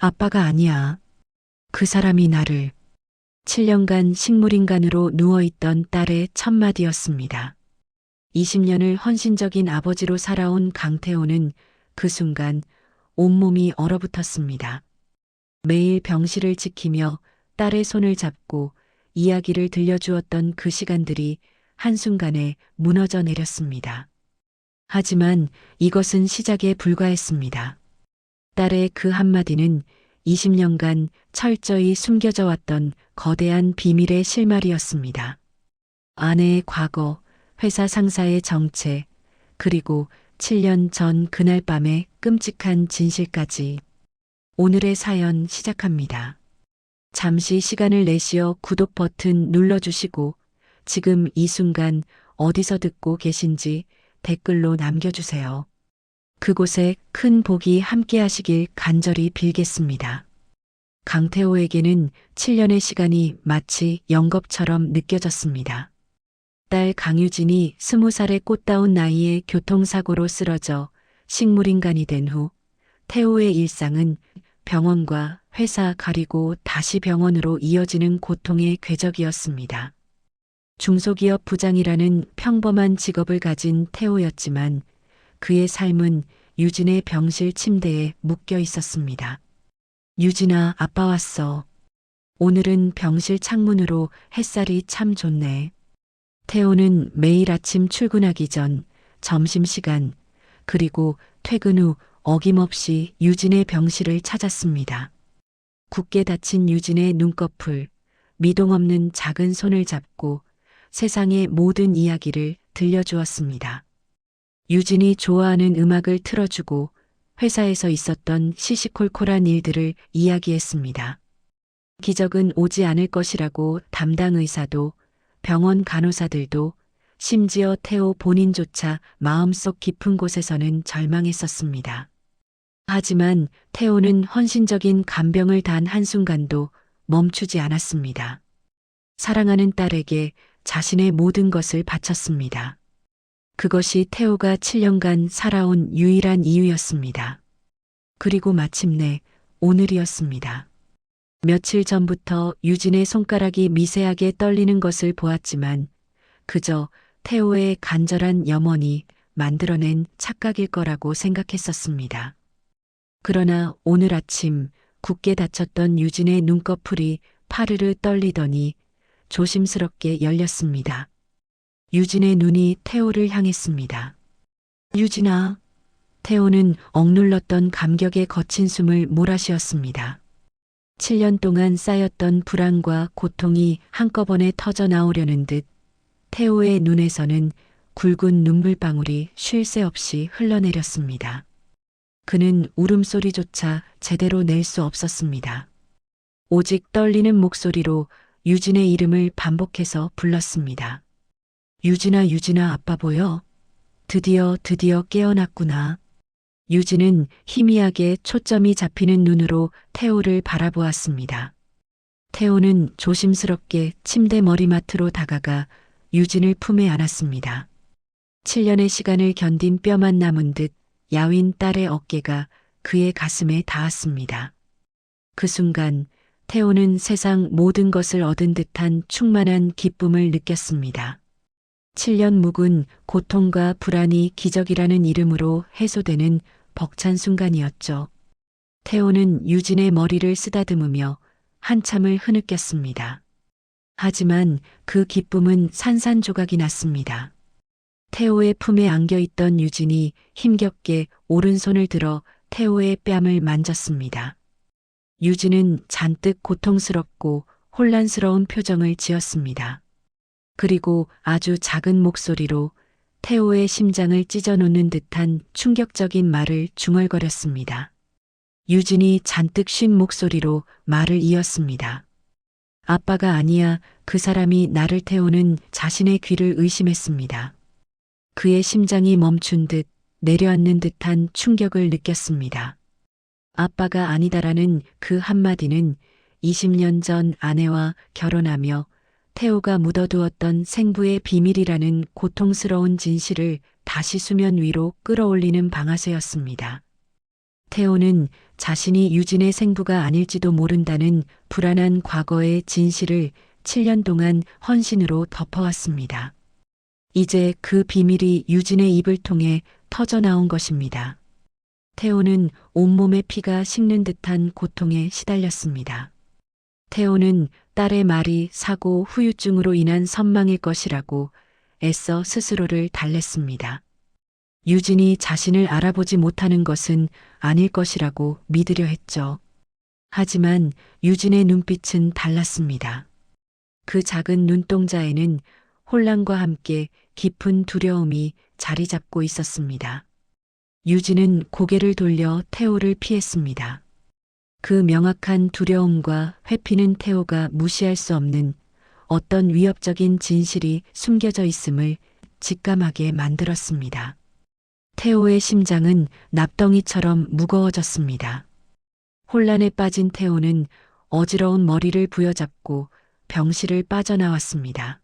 아빠가 아니야. 그 사람이 나를 7년간 식물인간으로 누워있던 딸의 첫 마디였습니다. 20년을 헌신적인 아버지로 살아온 강태호는 그 순간 온몸이 얼어붙었습니다. 매일 병실을 지키며 딸의 손을 잡고 이야기를 들려주었던 그 시간들이 한순간에 무너져 내렸습니다. 하지만 이것은 시작에 불과했습니다. 딸의 그 한마디는 20년간 철저히 숨겨져 왔던 거대한 비밀의 실마리였습니다. 아내의 과거, 회사 상사의 정체, 그리고 7년 전 그날 밤의 끔찍한 진실까지. 오늘의 사연 시작합니다. 잠시 시간을 내쉬어 구독 버튼 눌러주시고 지금 이 순간 어디서 듣고 계신지 댓글로 남겨주세요. 그곳에 큰 복이 함께 하시길 간절히 빌겠습니다. 강태호에게는 7년의 시간이 마치 영겁처럼 느껴졌습니다. 딸 강유진이 20살의 꽃다운 나이에 교통사고로 쓰러져 식물인간이 된 후 태호의 일상은 병원과 회사 가리고 다시 병원으로 이어지는 고통의 궤적이었습니다. 중소기업 부장이라는 평범한 직업을 가진 태호였지만 그의 삶은 유진의 병실 침대에 묶여 있었습니다. 유진아, 아빠 왔어. 오늘은 병실 창문으로 햇살이 참 좋네. 태호는 매일 아침 출근하기 전, 점심시간, 그리고 퇴근 후 어김없이 유진의 병실을 찾았습니다. 굳게 닫힌 유진의 눈꺼풀, 미동 없는 작은 손을 잡고 세상의 모든 이야기를 들려주었습니다. 유진이 좋아하는 음악을 틀어주고 회사에서 있었던 시시콜콜한 일들을 이야기했습니다. 기적은 오지 않을 것이라고 담당 의사도 병원 간호사들도 심지어 태호 본인조차 마음속 깊은 곳에서는 절망했었습니다. 하지만 태호는 헌신적인 간병을 단 한순간도 멈추지 않았습니다. 사랑하는 딸에게 자신의 모든 것을 바쳤습니다. 그것이 태호가 7년간 살아온 유일한 이유였습니다. 그리고 마침내 오늘이었습니다. 며칠 전부터 유진의 손가락이 미세하게 떨리는 것을 보았지만 그저 태호의 간절한 염원이 만들어낸 착각일 거라고 생각했었습니다. 그러나 오늘 아침 굳게 닫혔던 유진의 눈꺼풀이 파르르 떨리더니 조심스럽게 열렸습니다. 유진의 눈이 태호를 향했습니다. 유진아. 태호는 억눌렀던 감격에 거친 숨을 몰아쉬었습니다. 7년 동안 쌓였던 불안과 고통이 한꺼번에 터져 나오려는 듯 태호의 눈에서는 굵은 눈물방울이 쉴 새 없이 흘러내렸습니다. 그는 울음소리조차 제대로 낼 수 없었습니다. 오직 떨리는 목소리로 유진의 이름을 반복해서 불렀습니다. 유진아, 유진아, 아빠 보여? 드디어 깨어났구나. 유진은 희미하게 초점이 잡히는 눈으로 태호를 바라보았습니다. 태호는 조심스럽게 침대 머리맡으로 다가가 유진을 품에 안았습니다. 7년의 시간을 견딘 뼈만 남은 듯 야윈 딸의 어깨가 그의 가슴에 닿았습니다. 그 순간 태호는 세상 모든 것을 얻은 듯한 충만한 기쁨을 느꼈습니다. 7년 묵은 고통과 불안이 기적이라는 이름으로 해소되는 벅찬 순간이었죠. 태호는 유진의 머리를 쓰다듬으며 한참을 흐느꼈습니다. 하지만 그 기쁨은 산산조각이 났습니다. 태호의 품에 안겨있던 유진이 힘겹게 오른손을 들어 태호의 뺨을 만졌습니다. 유진은 잔뜩 고통스럽고 혼란스러운 표정을 지었습니다. 그리고 아주 작은 목소리로 태호의 심장을 찢어놓는 듯한 충격적인 말을 중얼거렸습니다. 유진이 잔뜩 쉰 목소리로 말을 이었습니다. 아빠가 아니야. 그 사람이 나를 태우는 자신의 귀를 의심했습니다. 그의 심장이 멈춘 듯 내려앉는 듯한 충격을 느꼈습니다. 아빠가 아니다라는 그 한마디는 20년 전 아내와 결혼하며 태호가 묻어두었던 생부의 비밀이라는 고통스러운 진실을 다시 수면 위로 끌어올리는 방아쇠였습니다. 태호는 자신이 유진의 생부가 아닐지도 모른다는 불안한 과거의 진실을 7년 동안 헌신으로 덮어왔습니다. 이제 그 비밀이 유진의 입을 통해 터져나온 것입니다. 태호는 온몸의 피가 식는 듯한 고통에 시달렸습니다. 태호는 딸의 말이 사고 후유증으로 인한 선망일 것이라고 애써 스스로를 달랬습니다. 유진이 자신을 알아보지 못하는 것은 아닐 것이라고 믿으려 했죠. 하지만 유진의 눈빛은 달랐습니다. 그 작은 눈동자에는 혼란과 함께 깊은 두려움이 자리 잡고 있었습니다. 유진은 고개를 돌려 태호를 피했습니다. 그 명확한 두려움과 회피는 태호가 무시할 수 없는 어떤 위협적인 진실이 숨겨져 있음을 직감하게 만들었습니다. 태호의 심장은 납덩이처럼 무거워졌습니다. 혼란에 빠진 태호는 어지러운 머리를 부여잡고 병실을 빠져나왔습니다.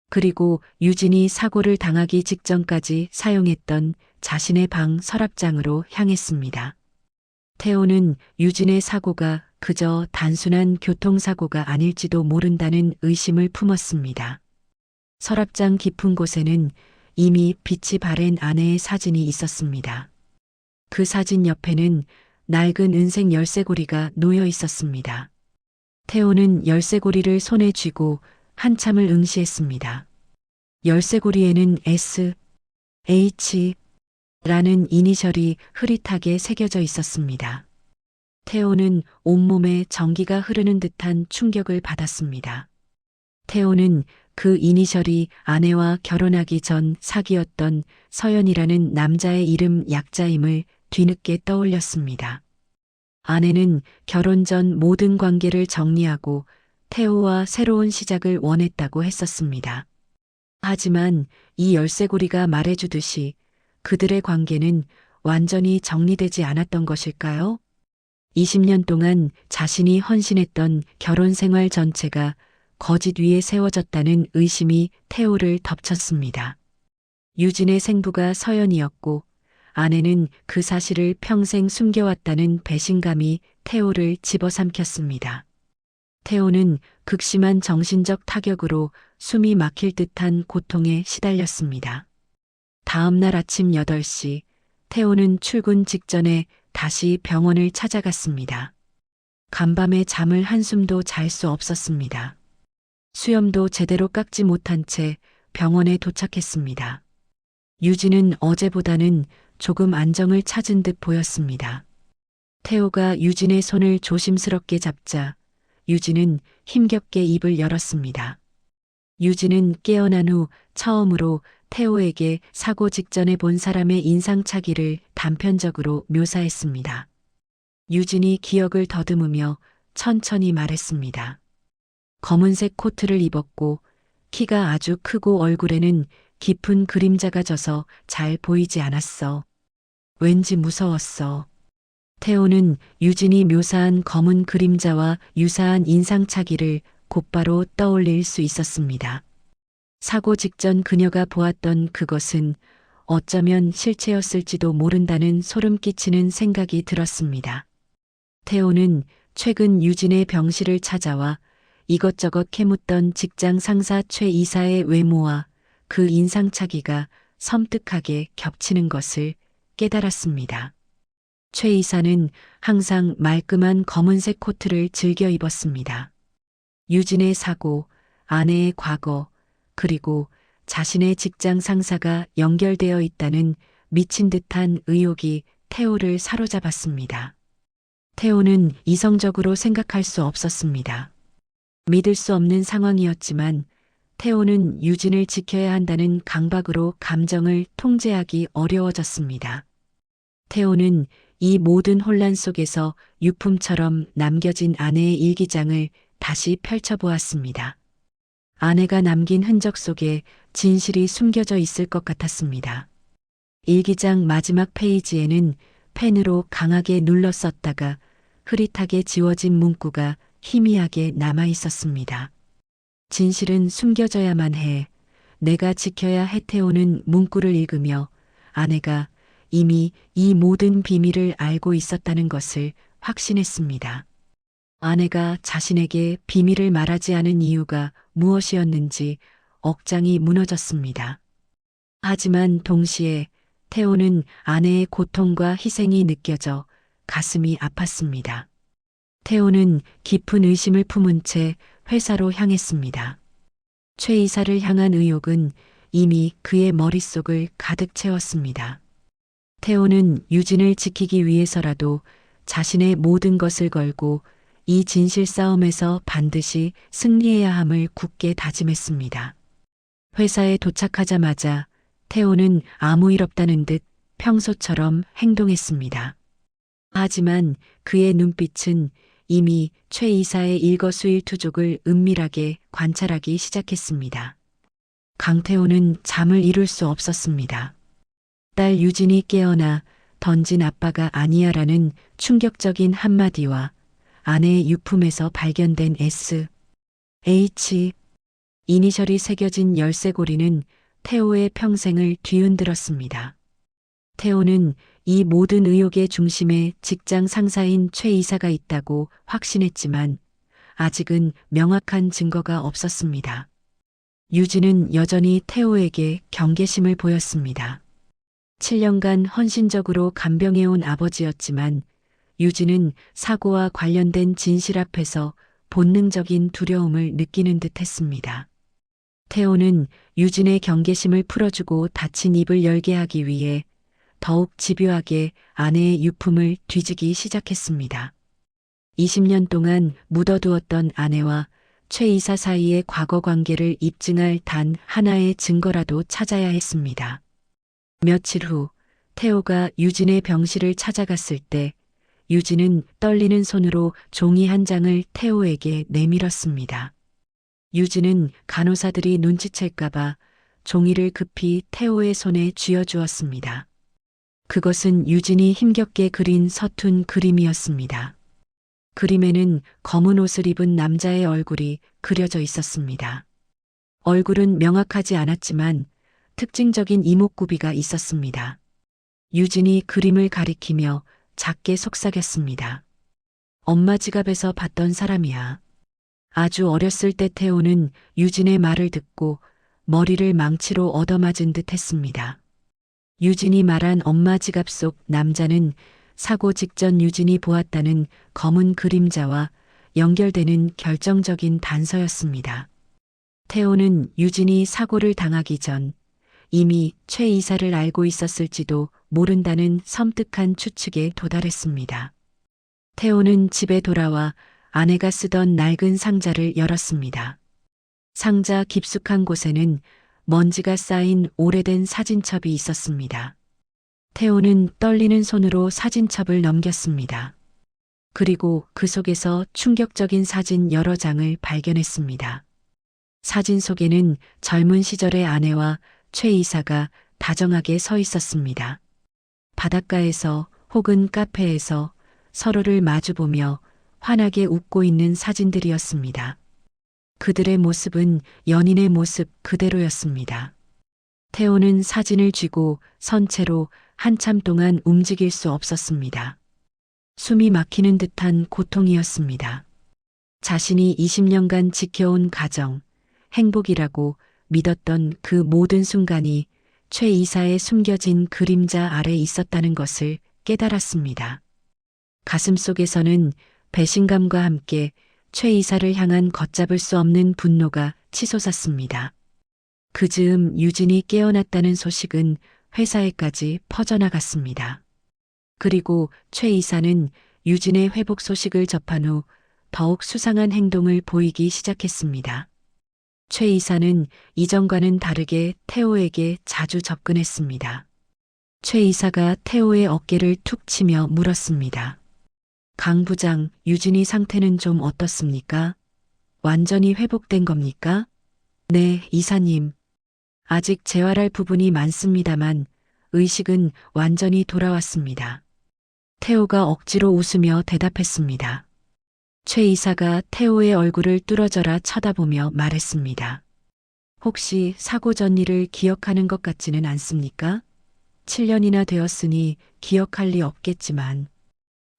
그리고 유진이 사고를 당하기 직전까지 사용했던 자신의 방 서랍장으로 향했습니다. 태호는 유진의 사고가 그저 단순한 교통사고가 아닐지도 모른다는 의심을 품었습니다. 서랍장 깊은 곳에는 이미 빛이 바랜 아내의 사진이 있었습니다. 그 사진 옆에는 낡은 은색 열쇠고리가 놓여 있었습니다. 태호는 열쇠고리를 손에 쥐고 한참을 응시했습니다. 열쇠고리에는 S, H 라는 이니셜이 흐릿하게 새겨져 있었습니다. 태호는 온몸에 전기가 흐르는 듯한 충격을 받았습니다. 태호는 그 이니셜이 아내와 결혼하기 전 사귀었던 서연이라는 남자의 이름 약자임을 뒤늦게 떠올렸습니다. 아내는 결혼 전 모든 관계를 정리하고 태호와 새로운 시작을 원했다고 했었습니다. 하지만 이 열쇠고리가 말해주듯이 그들의 관계는 완전히 정리되지 않았던 것일까요? 20년 동안 자신이 헌신했던 결혼 생활 전체가 거짓 위에 세워졌다는 의심이 태호를 덮쳤습니다. 유진의 생부가 서연이었고 아내는 그 사실을 평생 숨겨왔다는 배신감이 태호를 집어삼켰습니다. 태호는 극심한 정신적 타격으로 숨이 막힐 듯한 고통에 시달렸습니다. 다음 날 아침 8시, 태호는 출근 직전에 다시 병원을 찾아갔습니다. 간밤에 잠을 한숨도 잘 수 없었습니다. 수염도 제대로 깎지 못한 채 병원에 도착했습니다. 유진은 어제보다는 조금 안정을 찾은 듯 보였습니다. 태호가 유진의 손을 조심스럽게 잡자 유진은 힘겹게 입을 열었습니다. 유진은 깨어난 후 처음으로 태호에게 사고 직전에 본 사람의 인상착의를 단편적으로 묘사했습니다. 유진이 기억을 더듬으며 천천히 말했습니다. 검은색 코트를 입었고 키가 아주 크고 얼굴에는 깊은 그림자가 져서 잘 보이지 않았어. 왠지 무서웠어. 태호는 유진이 묘사한 검은 그림자와 유사한 인상착의를 곧바로 떠올릴 수 있었습니다. 사고 직전 그녀가 보았던 그것은 어쩌면 실체였을지도 모른다는 소름 끼치는 생각이 들었습니다. 태호는 최근 유진의 병실을 찾아와 이것저것 캐묻던 직장 상사 최 이사의 외모와 그 인상착의가 섬뜩하게 겹치는 것을 깨달았습니다. 최 이사는 항상 말끔한 검은색 코트를 즐겨 입었습니다. 유진의 사고, 아내의 과거, 그리고 자신의 직장 상사가 연결되어 있다는 미친 듯한 의혹이 태호를 사로잡았습니다. 태호는 이성적으로 생각할 수 없었습니다. 믿을 수 없는 상황이었지만 태호는 유진을 지켜야 한다는 강박으로 감정을 통제하기 어려워졌습니다. 태호는 이 모든 혼란 속에서 유품처럼 남겨진 아내의 일기장을 다시 펼쳐보았습니다. 아내가 남긴 흔적 속에 진실이 숨겨져 있을 것 같았습니다. 일기장 마지막 페이지에는 펜으로 강하게 눌러 썼다가 흐릿하게 지워진 문구가 희미하게 남아 있었습니다. 진실은 숨겨져야만 해. 내가 지켜야 해. 태호는 문구를 읽으며 아내가 이미 이 모든 비밀을 알고 있었다는 것을 확신했습니다. 아내가 자신에게 비밀을 말하지 않은 이유가 무엇이었는지 억장이 무너졌습니다. 하지만 동시에 태호는 아내의 고통과 희생이 느껴져 가슴이 아팠습니다. 태호는 깊은 의심을 품은 채 회사로 향했습니다. 최 이사를 향한 의혹은 이미 그의 머릿속을 가득 채웠습니다. 태호는 유진을 지키기 위해서라도 자신의 모든 것을 걸고 이 진실 싸움에서 반드시 승리해야 함을 굳게 다짐했습니다. 회사에 도착하자마자 태호는 아무 일 없다는 듯 평소처럼 행동했습니다. 하지만 그의 눈빛은 이미 최 이사의 일거수일투족을 은밀하게 관찰하기 시작했습니다. 강태호는 잠을 이룰 수 없었습니다. 딸 유진이 깨어나 던진 아빠가 아니야라는 충격적인 한마디와 아내의 유품에서 발견된 S, H, 이니셜이 새겨진 열쇠고리는 태호의 평생을 뒤흔들었습니다. 태호는 이 모든 의혹의 중심에 직장 상사인 최 이사가 있다고 확신했지만 아직은 명확한 증거가 없었습니다. 유진은 여전히 태호에게 경계심을 보였습니다. 7년간 헌신적으로 간병해온 아버지였지만 유진은 사고와 관련된 진실 앞에서 본능적인 두려움을 느끼는 듯 했습니다. 태호는 유진의 경계심을 풀어주고 닫힌 입을 열게 하기 위해 더욱 집요하게 아내의 유품을 뒤지기 시작했습니다. 20년 동안 묻어두었던 아내와 최 이사 사이의 과거 관계를 입증할 단 하나의 증거라도 찾아야 했습니다. 며칠 후 태호가 유진의 병실을 찾아갔을 때 유진은 떨리는 손으로 종이 한 장을 태호에게 내밀었습니다. 유진은 간호사들이 눈치챌까봐 종이를 급히 태호의 손에 쥐어주었습니다. 그것은 유진이 힘겹게 그린 서툰 그림이었습니다. 그림에는 검은 옷을 입은 남자의 얼굴이 그려져 있었습니다. 얼굴은 명확하지 않았지만 특징적인 이목구비가 있었습니다. 유진이 그림을 가리키며 작게 속삭였습니다. 엄마 지갑에서 봤던 사람이야. 아주 어렸을 때 태호는 유진의 말을 듣고 머리를 망치로 얻어맞은 듯 했습니다. 유진이 말한 엄마 지갑 속 남자는 사고 직전 유진이 보았다는 검은 그림자와 연결되는 결정적인 단서였습니다. 태호는 유진이 사고를 당하기 전 이미 최 이사를 알고 있었을지도 모른다는 섬뜩한 추측에 도달했습니다. 태호는 집에 돌아와 아내가 쓰던 낡은 상자를 열었습니다. 상자 깊숙한 곳에는 먼지가 쌓인 오래된 사진첩이 있었습니다. 태호는 떨리는 손으로 사진첩을 넘겼습니다. 그리고 그 속에서 충격적인 사진 여러 장을 발견했습니다. 사진 속에는 젊은 시절의 아내와 최 이사가 다정하게 서 있었습니다. 바닷가에서 혹은 카페에서 서로를 마주보며 환하게 웃고 있는 사진들이었습니다. 그들의 모습은 연인의 모습 그대로였습니다. 태호는 사진을 쥐고 선 채로 한참 동안 움직일 수 없었습니다. 숨이 막히는 듯한 고통이었습니다. 자신이 20년간 지켜온 가정, 행복이라고 믿었던 그 모든 순간이 최 이사의 숨겨진 그림자 아래 있었다는 것을 깨달았습니다. 가슴속에서는 배신감과 함께 최 이사를 향한 걷잡을 수 없는 분노가 치솟았습니다. 그 즈음 유진이 깨어났다는 소식은 회사에까지 퍼져나갔습니다. 그리고 최 이사는 유진의 회복 소식을 접한 후 더욱 수상한 행동을 보이기 시작했습니다. 최 이사는 이전과는 다르게 태호에게 자주 접근했습니다. 최 이사가 태호의 어깨를 툭 치며 물었습니다. 강 부장, 유진이 상태는 좀 어떻습니까? 완전히 회복된 겁니까? 네, 이사님. 아직 재활할 부분이 많습니다만 의식은 완전히 돌아왔습니다. 태호가 억지로 웃으며 대답했습니다. 최 이사가 태호의 얼굴을 뚫어져라 쳐다보며 말했습니다. 혹시 사고 전 일을 기억하는 것 같지는 않습니까? 7년이나 되었으니 기억할 리 없겠지만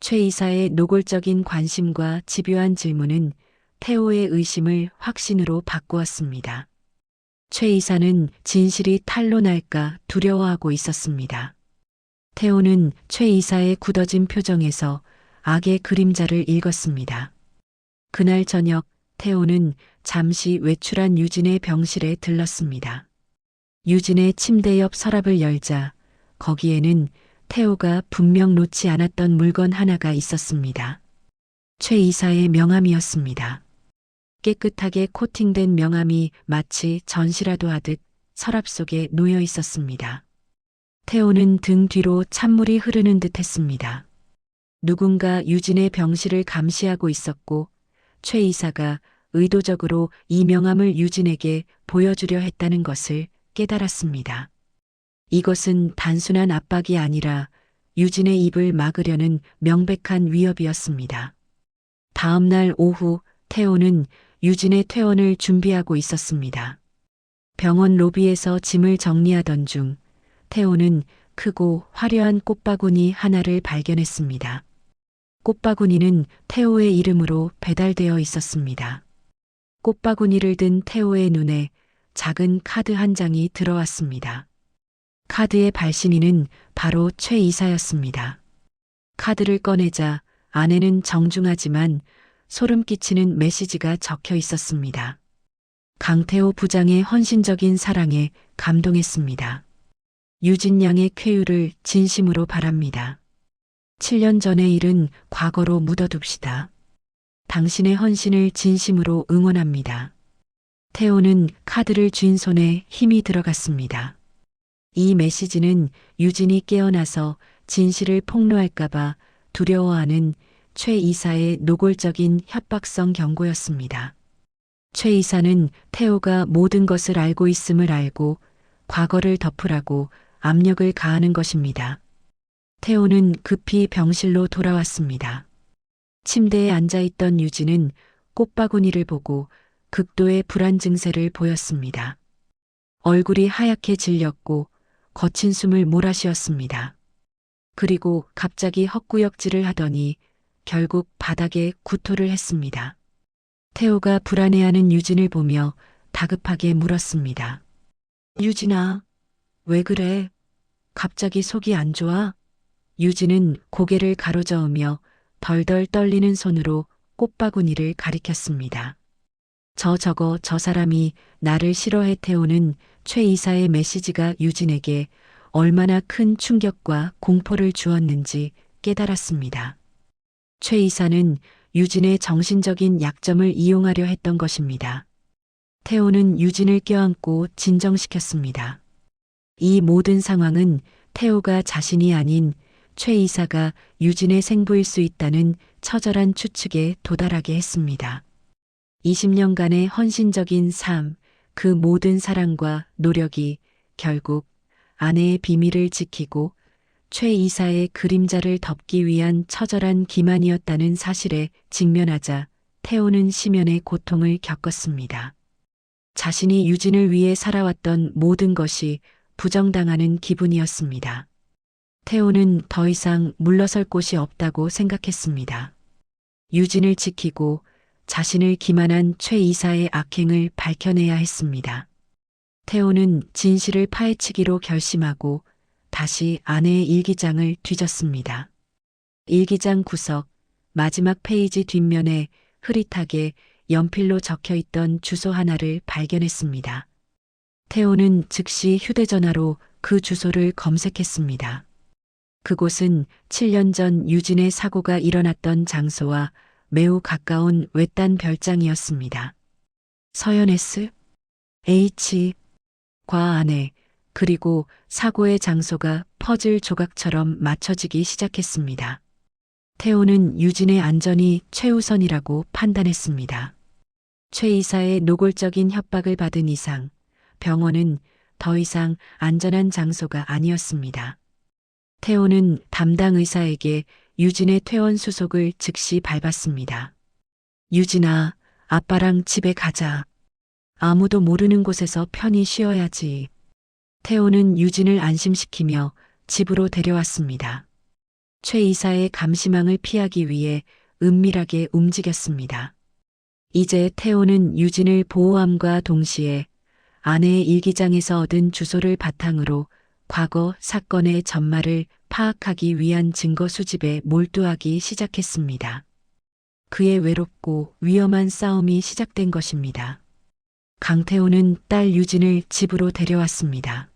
최 이사의 노골적인 관심과 집요한 질문은 태호의 의심을 확신으로 바꾸었습니다. 최 이사는 진실이 탄로날까 두려워하고 있었습니다. 태호는 최 이사의 굳어진 표정에서 악의 그림자를 읽었습니다. 그날 저녁 태호는 잠시 외출한 유진의 병실에 들렀습니다. 유진의 침대 옆 서랍을 열자 거기에는 태호가 분명 놓지 않았던 물건 하나가 있었습니다. 최 이사의 명함이었습니다. 깨끗하게 코팅된 명함이 마치 전시라도 하듯 서랍 속에 놓여 있었습니다. 태호는 등 뒤로 찬물이 흐르는 듯 했습니다. 누군가 유진의 병실을 감시하고 있었고 최 이사가 의도적으로 이 명함을 유진에게 보여주려 했다는 것을 깨달았습니다. 이것은 단순한 압박이 아니라 유진의 입을 막으려는 명백한 위협이었습니다. 다음 날 오후 태호는 유진의 퇴원을 준비하고 있었습니다. 병원 로비에서 짐을 정리하던 중 태호는 크고 화려한 꽃바구니 하나를 발견했습니다. 꽃바구니는 태호의 이름으로 배달되어 있었습니다. 꽃바구니를 든 태호의 눈에 작은 카드 한 장이 들어왔습니다. 카드의 발신인은 바로 최 이사였습니다. 카드를 꺼내자 안에는 정중하지만 소름 끼치는 메시지가 적혀 있었습니다. 강태호 부장의 헌신적인 사랑에 감동했습니다. 유진 양의 쾌유를 진심으로 바랍니다. 7년 전의 일은 과거로 묻어둡시다. 당신의 헌신을 진심으로 응원합니다. 태호는 카드를 쥔 손에 힘이 들어갔습니다. 이 메시지는 유진이 깨어나서 진실을 폭로할까봐 두려워하는 최 이사의 노골적인 협박성 경고였습니다. 최 이사는 태호가 모든 것을 알고 있음을 알고 과거를 덮으라고 압력을 가하는 것입니다. 태호는 급히 병실로 돌아왔습니다. 침대에 앉아있던 유진은 꽃바구니를 보고 극도의 불안 증세를 보였습니다. 얼굴이 하얗게 질렸고 거친 숨을 몰아쉬었습니다. 그리고 갑자기 헛구역질을 하더니 결국 바닥에 구토를 했습니다. 태호가 불안해하는 유진을 보며 다급하게 물었습니다. 유진아, 왜 그래? 갑자기 속이 안 좋아? 유진은 고개를 가로저으며 덜덜 떨리는 손으로 꽃바구니를 가리켰습니다. 저 사람이 나를 싫어해. 태호는 최 이사의 메시지가 유진에게 얼마나 큰 충격과 공포를 주었는지 깨달았습니다. 최 이사는 유진의 정신적인 약점을 이용하려 했던 것입니다. 태호는 유진을 껴안고 진정시켰습니다. 이 모든 상황은 태호가 자신이 아닌 최 이사가 유진의 생부일 수 있다는 처절한 추측에 도달하게 했습니다. 20년간의 헌신적인 삶, 그 모든 사랑과 노력이 결국 아내의 비밀을 지키고 최 이사의 그림자를 덮기 위한 처절한 기만이었다는 사실에 직면하자 태호는 심연의 고통을 겪었습니다. 자신이 유진을 위해 살아왔던 모든 것이 부정당하는 기분이었습니다. 태호는 더 이상 물러설 곳이 없다고 생각했습니다. 유진을 지키고 자신을 기만한 최 이사의 악행을 밝혀내야 했습니다. 태호는 진실을 파헤치기로 결심하고 다시 아내의 일기장을 뒤졌습니다. 일기장 구석 마지막 페이지 뒷면에 흐릿하게 연필로 적혀있던 주소 하나를 발견했습니다. 태호는 즉시 휴대전화로 그 주소를 검색했습니다. 그곳은 7년 전 유진의 사고가 일어났던 장소와 매우 가까운 외딴 별장이었습니다. 서연 S, H, 과 아내, 그리고 사고의 장소가 퍼즐 조각처럼 맞춰지기 시작했습니다. 태호는 유진의 안전이 최우선이라고 판단했습니다. 최 이사의 노골적인 협박을 받은 이상 병원은 더 이상 안전한 장소가 아니었습니다. 태호는 담당 의사에게 유진의 퇴원 수속을 즉시 밟았습니다. 유진아, 아빠랑 집에 가자. 아무도 모르는 곳에서 편히 쉬어야지. 태호는 유진을 안심시키며 집으로 데려왔습니다. 최 이사의 감시망을 피하기 위해 은밀하게 움직였습니다. 이제 태호는 유진을 보호함과 동시에 아내의 일기장에서 얻은 주소를 바탕으로 과거 사건의 전말을 파악하기 위한 증거 수집에 몰두하기 시작했습니다. 그의 외롭고 위험한 싸움이 시작된 것입니다. 강태호는 딸 유진을 집으로 데려왔습니다.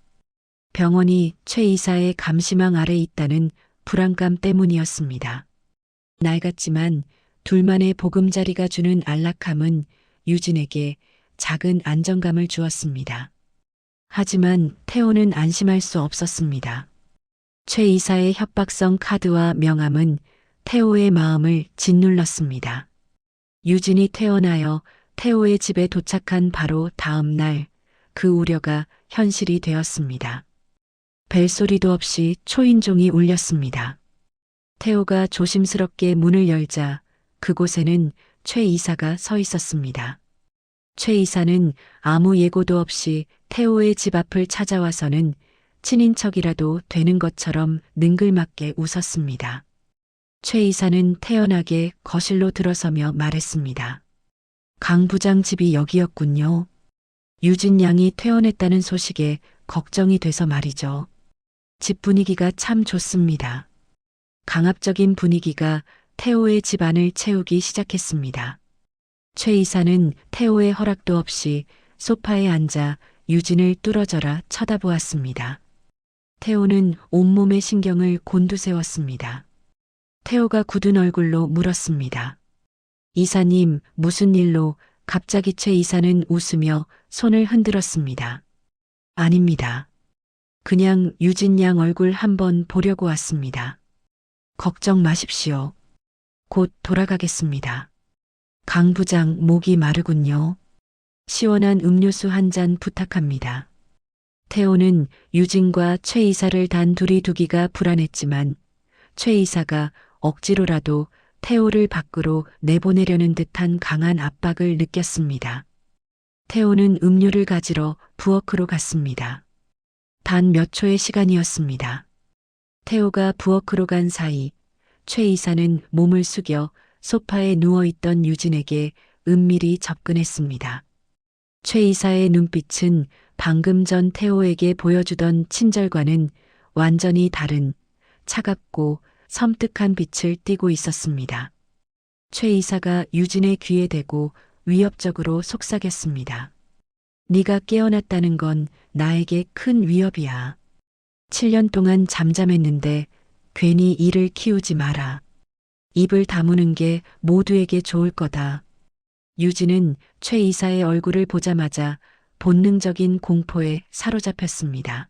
병원이 최 이사의 감시망 아래 있다는 불안감 때문이었습니다. 낡았지만 둘만의 보금자리가 주는 안락함은 유진에게 작은 안정감을 주었습니다. 하지만 태호는 안심할 수 없었습니다. 최 이사의 협박성 카드와 명함은 태호의 마음을 짓눌렀습니다. 유진이 태어나여 태호의 집에 도착한 바로 다음 날 그 우려가 현실이 되었습니다. 벨소리도 없이 초인종이 울렸습니다. 태호가 조심스럽게 문을 열자 그곳에는 최 이사가 서 있었습니다. 최 이사는 아무 예고도 없이 태호의 집 앞을 찾아와서는 친인척이라도 되는 것처럼 능글맞게 웃었습니다. 최 이사는 태연하게 거실로 들어서며 말했습니다. 강 부장 집이 여기였군요. 유진 양이 퇴원했다는 소식에 걱정이 돼서 말이죠. 집 분위기가 참 좋습니다. 강압적인 분위기가 태호의 집안을 채우기 시작했습니다. 최 이사는 태호의 허락도 없이 소파에 앉아 유진을 뚫어져라 쳐다보았습니다. 태호는 온몸의 신경을 곤두세웠습니다. 태호가 굳은 얼굴로 물었습니다. 이사님, 무슨 일로? 갑자기 최 이사는 웃으며 손을 흔들었습니다. 아닙니다. 그냥 유진 양 얼굴 한번 보려고 왔습니다. 걱정 마십시오. 곧 돌아가겠습니다. 강 부장 목이 마르군요. 시원한 음료수 한 잔 부탁합니다. 태호는 유진과 최 이사를 단둘이 두기가 불안했지만 최 이사가 억지로라도 태호를 밖으로 내보내려는 듯한 강한 압박을 느꼈습니다. 태호는 음료를 가지러 부엌으로 갔습니다. 단 몇 초의 시간이었습니다. 태호가 부엌으로 간 사이 최 이사는 몸을 숙여 소파에 누워있던 유진에게 은밀히 접근했습니다. 최 이사의 눈빛은 방금 전 태호에게 보여주던 친절과는 완전히 다른 차갑고 섬뜩한 빛을 띠고 있었습니다. 최 이사가 유진의 귀에 대고 위협적으로 속삭였습니다. 네가 깨어났다는 건 나에게 큰 위협이야. 7년 동안 잠잠했는데 괜히 이를 키우지 마라. 입을 다무는 게 모두에게 좋을 거다. 유진은 최 이사의 얼굴을 보자마자 본능적인 공포에 사로잡혔습니다.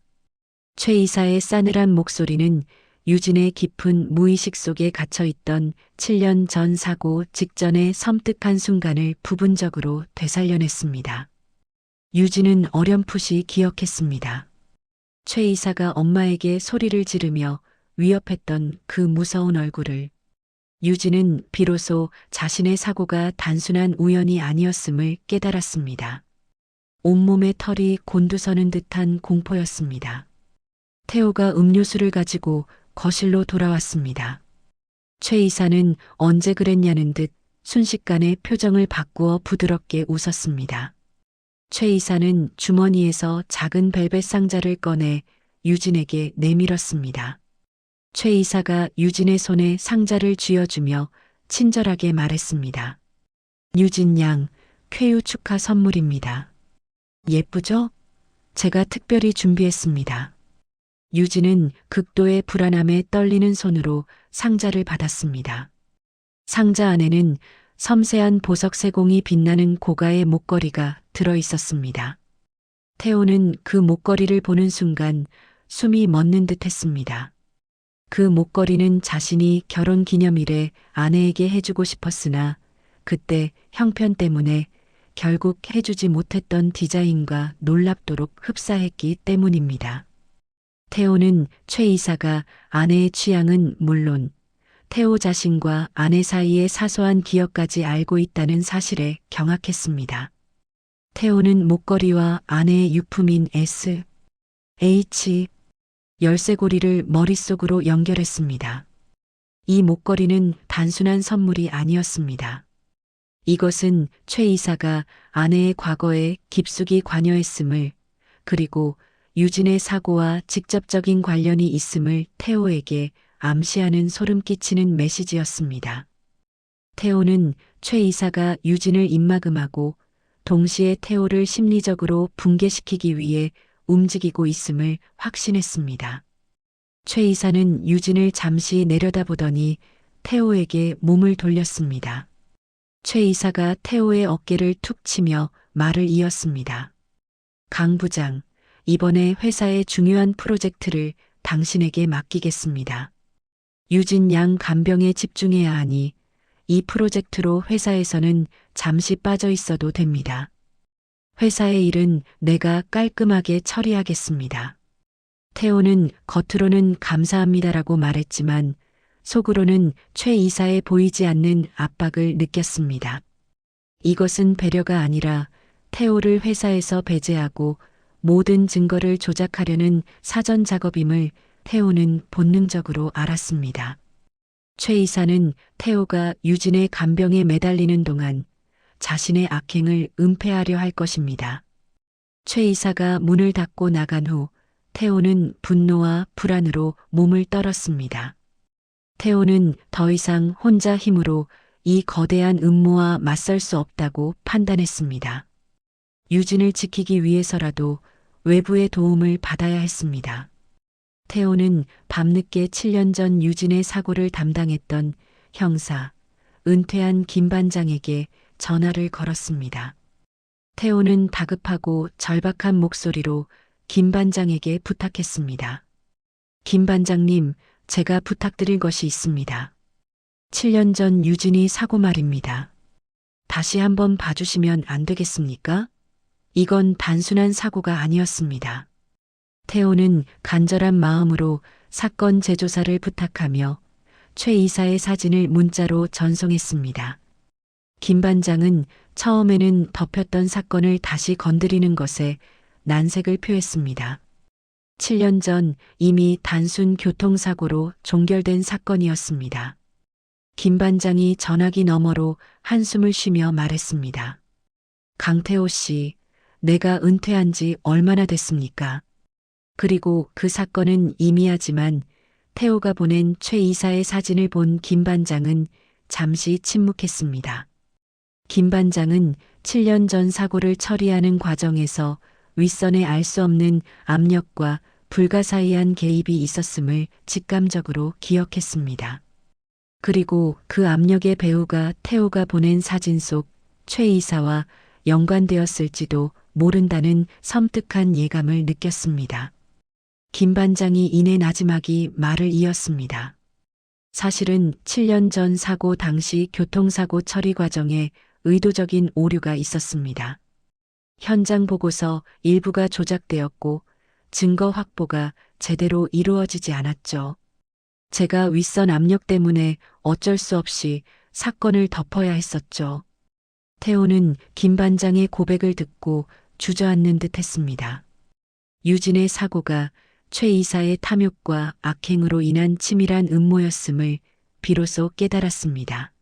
최 이사의 싸늘한 목소리는 유진의 깊은 무의식 속에 갇혀있던 7년 전 사고 직전의 섬뜩한 순간을 부분적으로 되살려냈습니다. 유진은 어렴풋이 기억했습니다. 최 이사가 엄마에게 소리를 지르며 위협했던 그 무서운 얼굴을. 유진은 비로소 자신의 사고가 단순한 우연이 아니었음을 깨달았습니다. 온몸의 털이 곤두서는 듯한 공포였습니다. 태호가 음료수를 가지고 거실로 돌아왔습니다. 최 이사는 언제 그랬냐는 듯 순식간에 표정을 바꾸어 부드럽게 웃었습니다. 최 이사는 주머니에서 작은 벨벳 상자를 꺼내 유진에게 내밀었습니다. 최 이사가 유진의 손에 상자를 쥐어주며 친절하게 말했습니다. 유진 양, 쾌유 축하 선물입니다. 예쁘죠? 제가 특별히 준비했습니다. 유진은 극도의 불안함에 떨리는 손으로 상자를 받았습니다. 상자 안에는 섬세한 보석 세공이 빛나는 고가의 목걸이가 들어 있었습니다. 태호는 그 목걸이를 보는 순간 숨이 멎는 듯 했습니다. 그 목걸이는 자신이 결혼 기념일에 아내에게 해주고 싶었으나 그때 형편 때문에 결국 해주지 못했던 디자인과 놀랍도록 흡사했기 때문입니다. 태호는 최 이사가 아내의 취향은 물론 태호 자신과 아내 사이의 사소한 기억까지 알고 있다는 사실에 경악했습니다. 태호는 목걸이와 아내의 유품인 S, H, 열쇠고리를 머릿속으로 연결했습니다. 이 목걸이는 단순한 선물이 아니었습니다. 이것은 최 이사가 아내의 과거에 깊숙이 관여했음을, 그리고 유진의 사고와 직접적인 관련이 있음을 태호에게 암시하는 소름 끼치는 메시지였습니다. 태호는 최 이사가 유진을 입막음하고 동시에 태호를 심리적으로 붕괴시키기 위해 움직이고 있음을 확신했습니다. 최 이사는 유진을 잠시 내려다보더니 태호에게 몸을 돌렸습니다. 최 이사가 태호의 어깨를 툭 치며 말을 이었습니다. 강 부장, 이번에 회사의 중요한 프로젝트를 당신에게 맡기겠습니다. 유진 양 간병에 집중해야 하니 이 프로젝트로 회사에서는 잠시 빠져 있어도 됩니다. 회사의 일은 내가 깔끔하게 처리하겠습니다. 태호는 겉으로는 감사합니다라고 말했지만 속으로는 최 이사의 보이지 않는 압박을 느꼈습니다. 이것은 배려가 아니라 태호를 회사에서 배제하고 모든 증거를 조작하려는 사전 작업임을 태호는 본능적으로 알았습니다. 최 이사는 태호가 유진의 간병에 매달리는 동안 자신의 악행을 은폐하려 할 것입니다. 최 이사가 문을 닫고 나간 후 태호는 분노와 불안으로 몸을 떨었습니다. 태호는 더 이상 혼자 힘으로 이 거대한 음모와 맞설 수 없다고 판단했습니다. 유진을 지키기 위해서라도 외부의 도움을 받아야 했습니다. 태호는 밤늦게 7년 전 유진의 사고를 담당했던 형사, 은퇴한 김 반장에게 전화를 걸었습니다. 태호는 다급하고 절박한 목소리로 김 반장에게 부탁했습니다. 김 반장님, 제가 부탁드릴 것이 있습니다. 7년 전 유진이 사고 말입니다. 다시 한번 봐주시면 안 되겠습니까? 이건 단순한 사고가 아니었습니다. 태호는 간절한 마음으로 사건 재조사를 부탁하며 최 이사의 사진을 문자로 전송했습니다. 김 반장은 처음에는 덮였던 사건을 다시 건드리는 것에 난색을 표했습니다. 7년 전 이미 단순 교통사고로 종결된 사건이었습니다. 김 반장이 전화기 너머로 한숨을 쉬며 말했습니다. 강태호 씨, 내가 은퇴한 지 얼마나 됐습니까? 그리고 그 사건은 이미하지만 태호가 보낸 최 이사의 사진을 본 김 반장은 잠시 침묵했습니다. 김 반장은 7년 전 사고를 처리하는 과정에서 윗선에 알 수 없는 압력과 불가사의한 개입이 있었음을 직감적으로 기억했습니다. 그리고 그 압력의 배후가 태호가 보낸 사진 속 최 이사와 연관되었을지도 모른다는 섬뜩한 예감을 느꼈습니다. 김 반장이 이내 나지막이 말을 이었습니다. 사실은 7년 전 사고 당시 교통사고 처리 과정에 의도적인 오류가 있었습니다. 현장 보고서 일부가 조작되었고 증거 확보가 제대로 이루어지지 않았죠. 제가 윗선 압력 때문에 어쩔 수 없이 사건을 덮어야 했었죠. 태호는 김 반장의 고백을 듣고 주저앉는 듯 했습니다. 유진의 사고가 최 이사의 탐욕과 악행으로 인한 치밀한 음모였음을 비로소 깨달았습니다.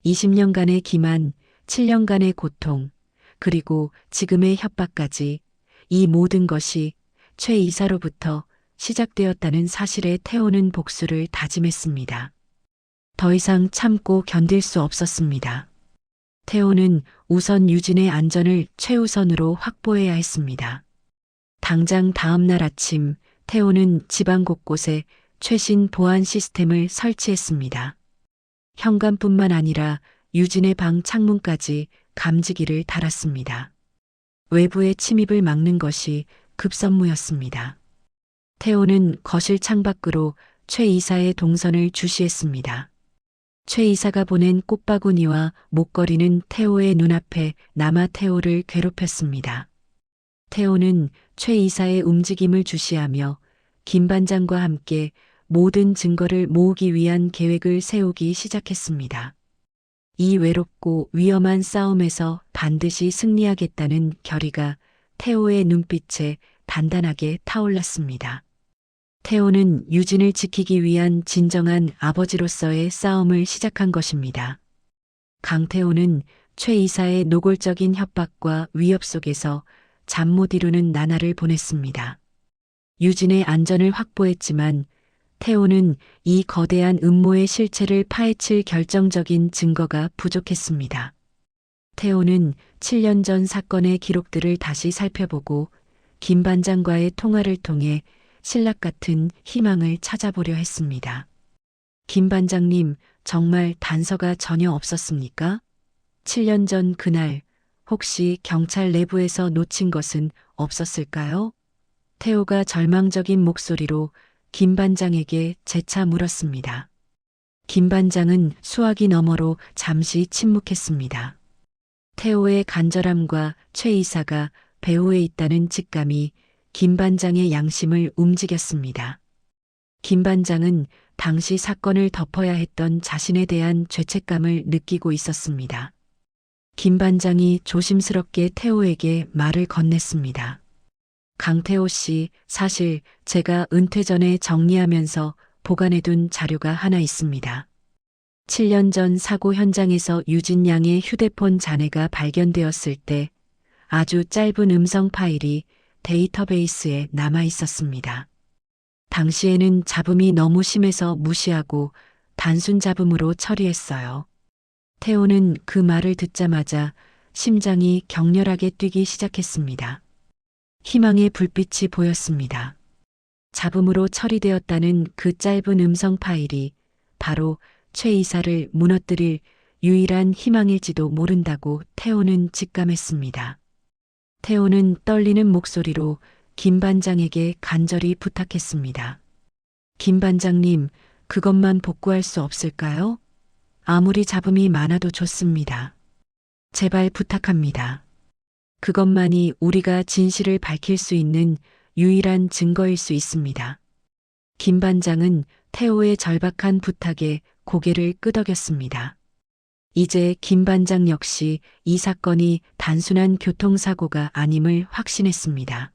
20년간의 기만, 7년간의 고통, 그리고 지금의 협박까지 이 모든 것이 최 이사로부터 시작되었다는 사실에 태호는 복수를 다짐했습니다. 더 이상 참고 견딜 수 없었습니다. 태호는 우선 유진의 안전을 최우선으로 확보해야 했습니다. 당장 다음 날 아침 태호는 집안 곳곳에 최신 보안 시스템을 설치했습니다. 현관뿐만 아니라 유진의 방 창문까지 감지기를 달았습니다. 외부의 침입을 막는 것이 급선무였습니다. 태호는 거실 창밖으로 최 이사의 동선을 주시했습니다. 최 이사가 보낸 꽃바구니와 목걸이는 태호의 눈앞에 남아 태호를 괴롭혔습니다. 태호는 최 이사의 움직임을 주시하며 김 반장과 함께 모든 증거를 모으기 위한 계획을 세우기 시작했습니다. 이 외롭고 위험한 싸움에서 반드시 승리하겠다는 결의가 태호의 눈빛에 단단하게 타올랐습니다. 태호는 유진을 지키기 위한 진정한 아버지로서의 싸움을 시작한 것입니다. 강태호는 최 이사의 노골적인 협박과 위협 속에서 잠 못 이루는 나날을 보냈습니다. 유진의 안전을 확보했지만 태호는 이 거대한 음모의 실체를 파헤칠 결정적인 증거가 부족했습니다. 태호는 7년 전 사건의 기록들을 다시 살펴보고 김 반장과의 통화를 통해 신락 같은 희망을 찾아보려 했습니다. 김 반장님, 정말 단서가 전혀 없었습니까? 7년 전 그날 혹시 경찰 내부에서 놓친 것은 없었을까요? 태호가 절망적인 목소리로 김 반장에게 재차 물었습니다. 김 반장은 수화기 너머로 잠시 침묵했습니다. 태호의 간절함과 최 이사가 배후에 있다는 직감이 김 반장의 양심을 움직였습니다. 김 반장은 당시 사건을 덮어야 했던 자신에 대한 죄책감을 느끼고 있었습니다. 김 반장이 조심스럽게 태호에게 말을 건넸습니다. 강태호 씨, 사실 제가 은퇴 전에 정리하면서 보관해둔 자료가 하나 있습니다. 7년 전 사고 현장에서 유진 양의 휴대폰 잔해가 발견되었을 때 아주 짧은 음성 파일이 데이터베이스에 남아 있었습니다. 당시에는 잡음이 너무 심해서 무시하고 단순 잡음으로 처리했어요. 태호는 그 말을 듣자마자 심장이 격렬하게 뛰기 시작했습니다. 희망의 불빛이 보였습니다. 잡음으로 처리되었다는 그 짧은 음성 파일이 바로 최 이사를 무너뜨릴 유일한 희망일지도 모른다고 태호는 직감했습니다. 태호는 떨리는 목소리로 김 반장에게 간절히 부탁했습니다. 김 반장님, 그것만 복구할 수 없을까요? 아무리 잡음이 많아도 좋습니다. 제발 부탁합니다. 그것만이 우리가 진실을 밝힐 수 있는 유일한 증거일 수 있습니다. 김 반장은 태호의 절박한 부탁에 고개를 끄덕였습니다. 이제 김 반장 역시 이 사건이 단순한 교통사고가 아님을 확신했습니다.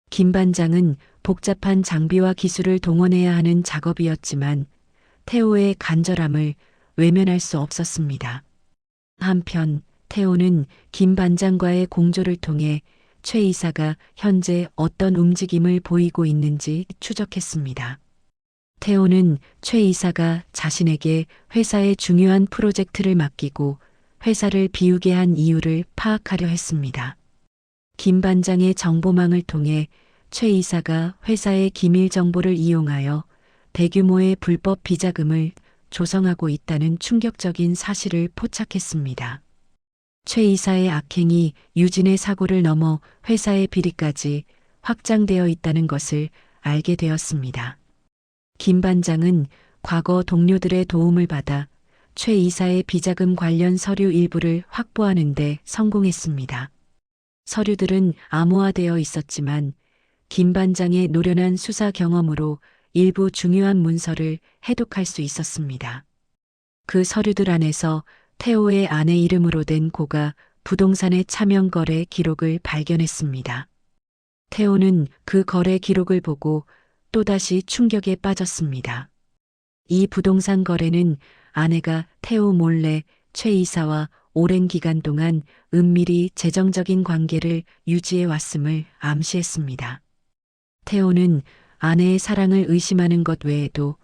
김 반장은 복잡한 장비와 기술을 동원해야 하는 작업이었지만 태호의 간절함을 외면할 수 없었습니다. 한편 태호는 김 반장과의 공조를 통해 최 이사가 현재 어떤 움직임을 보이고 있는지 추적했습니다. 태호는 최 이사가 자신에게 회사의 중요한 프로젝트를 맡기고 회사를 비우게 한 이유를 파악하려 했습니다. 김 반장의 정보망을 통해 최 이사가 회사의 기밀 정보를 이용하여 대규모의 불법 비자금을 조성하고 있다는 충격적인 사실을 포착했습니다. 최 이사의 악행이 유진의 사고를 넘어 회사의 비리까지 확장되어 있다는 것을 알게 되었습니다. 김 반장은 과거 동료들의 도움을 받아 최 이사의 비자금 관련 서류 일부를 확보하는 데 성공했습니다. 서류들은 암호화되어 있었지만 김 반장의 노련한 수사 경험으로 일부 중요한 문서를 해독할 수 있었습니다. 그 서류들 안에서 태호의 아내 이름으로 된 고가 부동산의 차명 거래 기록을 발견했습니다. 태호는 그 거래 기록을 보고 또다시 충격에 빠졌습니다. 이 부동산 거래는 아내가 태호 몰래 최 이사와 오랜 기간 동안 은밀히 재정적인 관계를 유지해 왔음을 암시했습니다. 태호는 아내의 사랑을 의심하는 것 외에도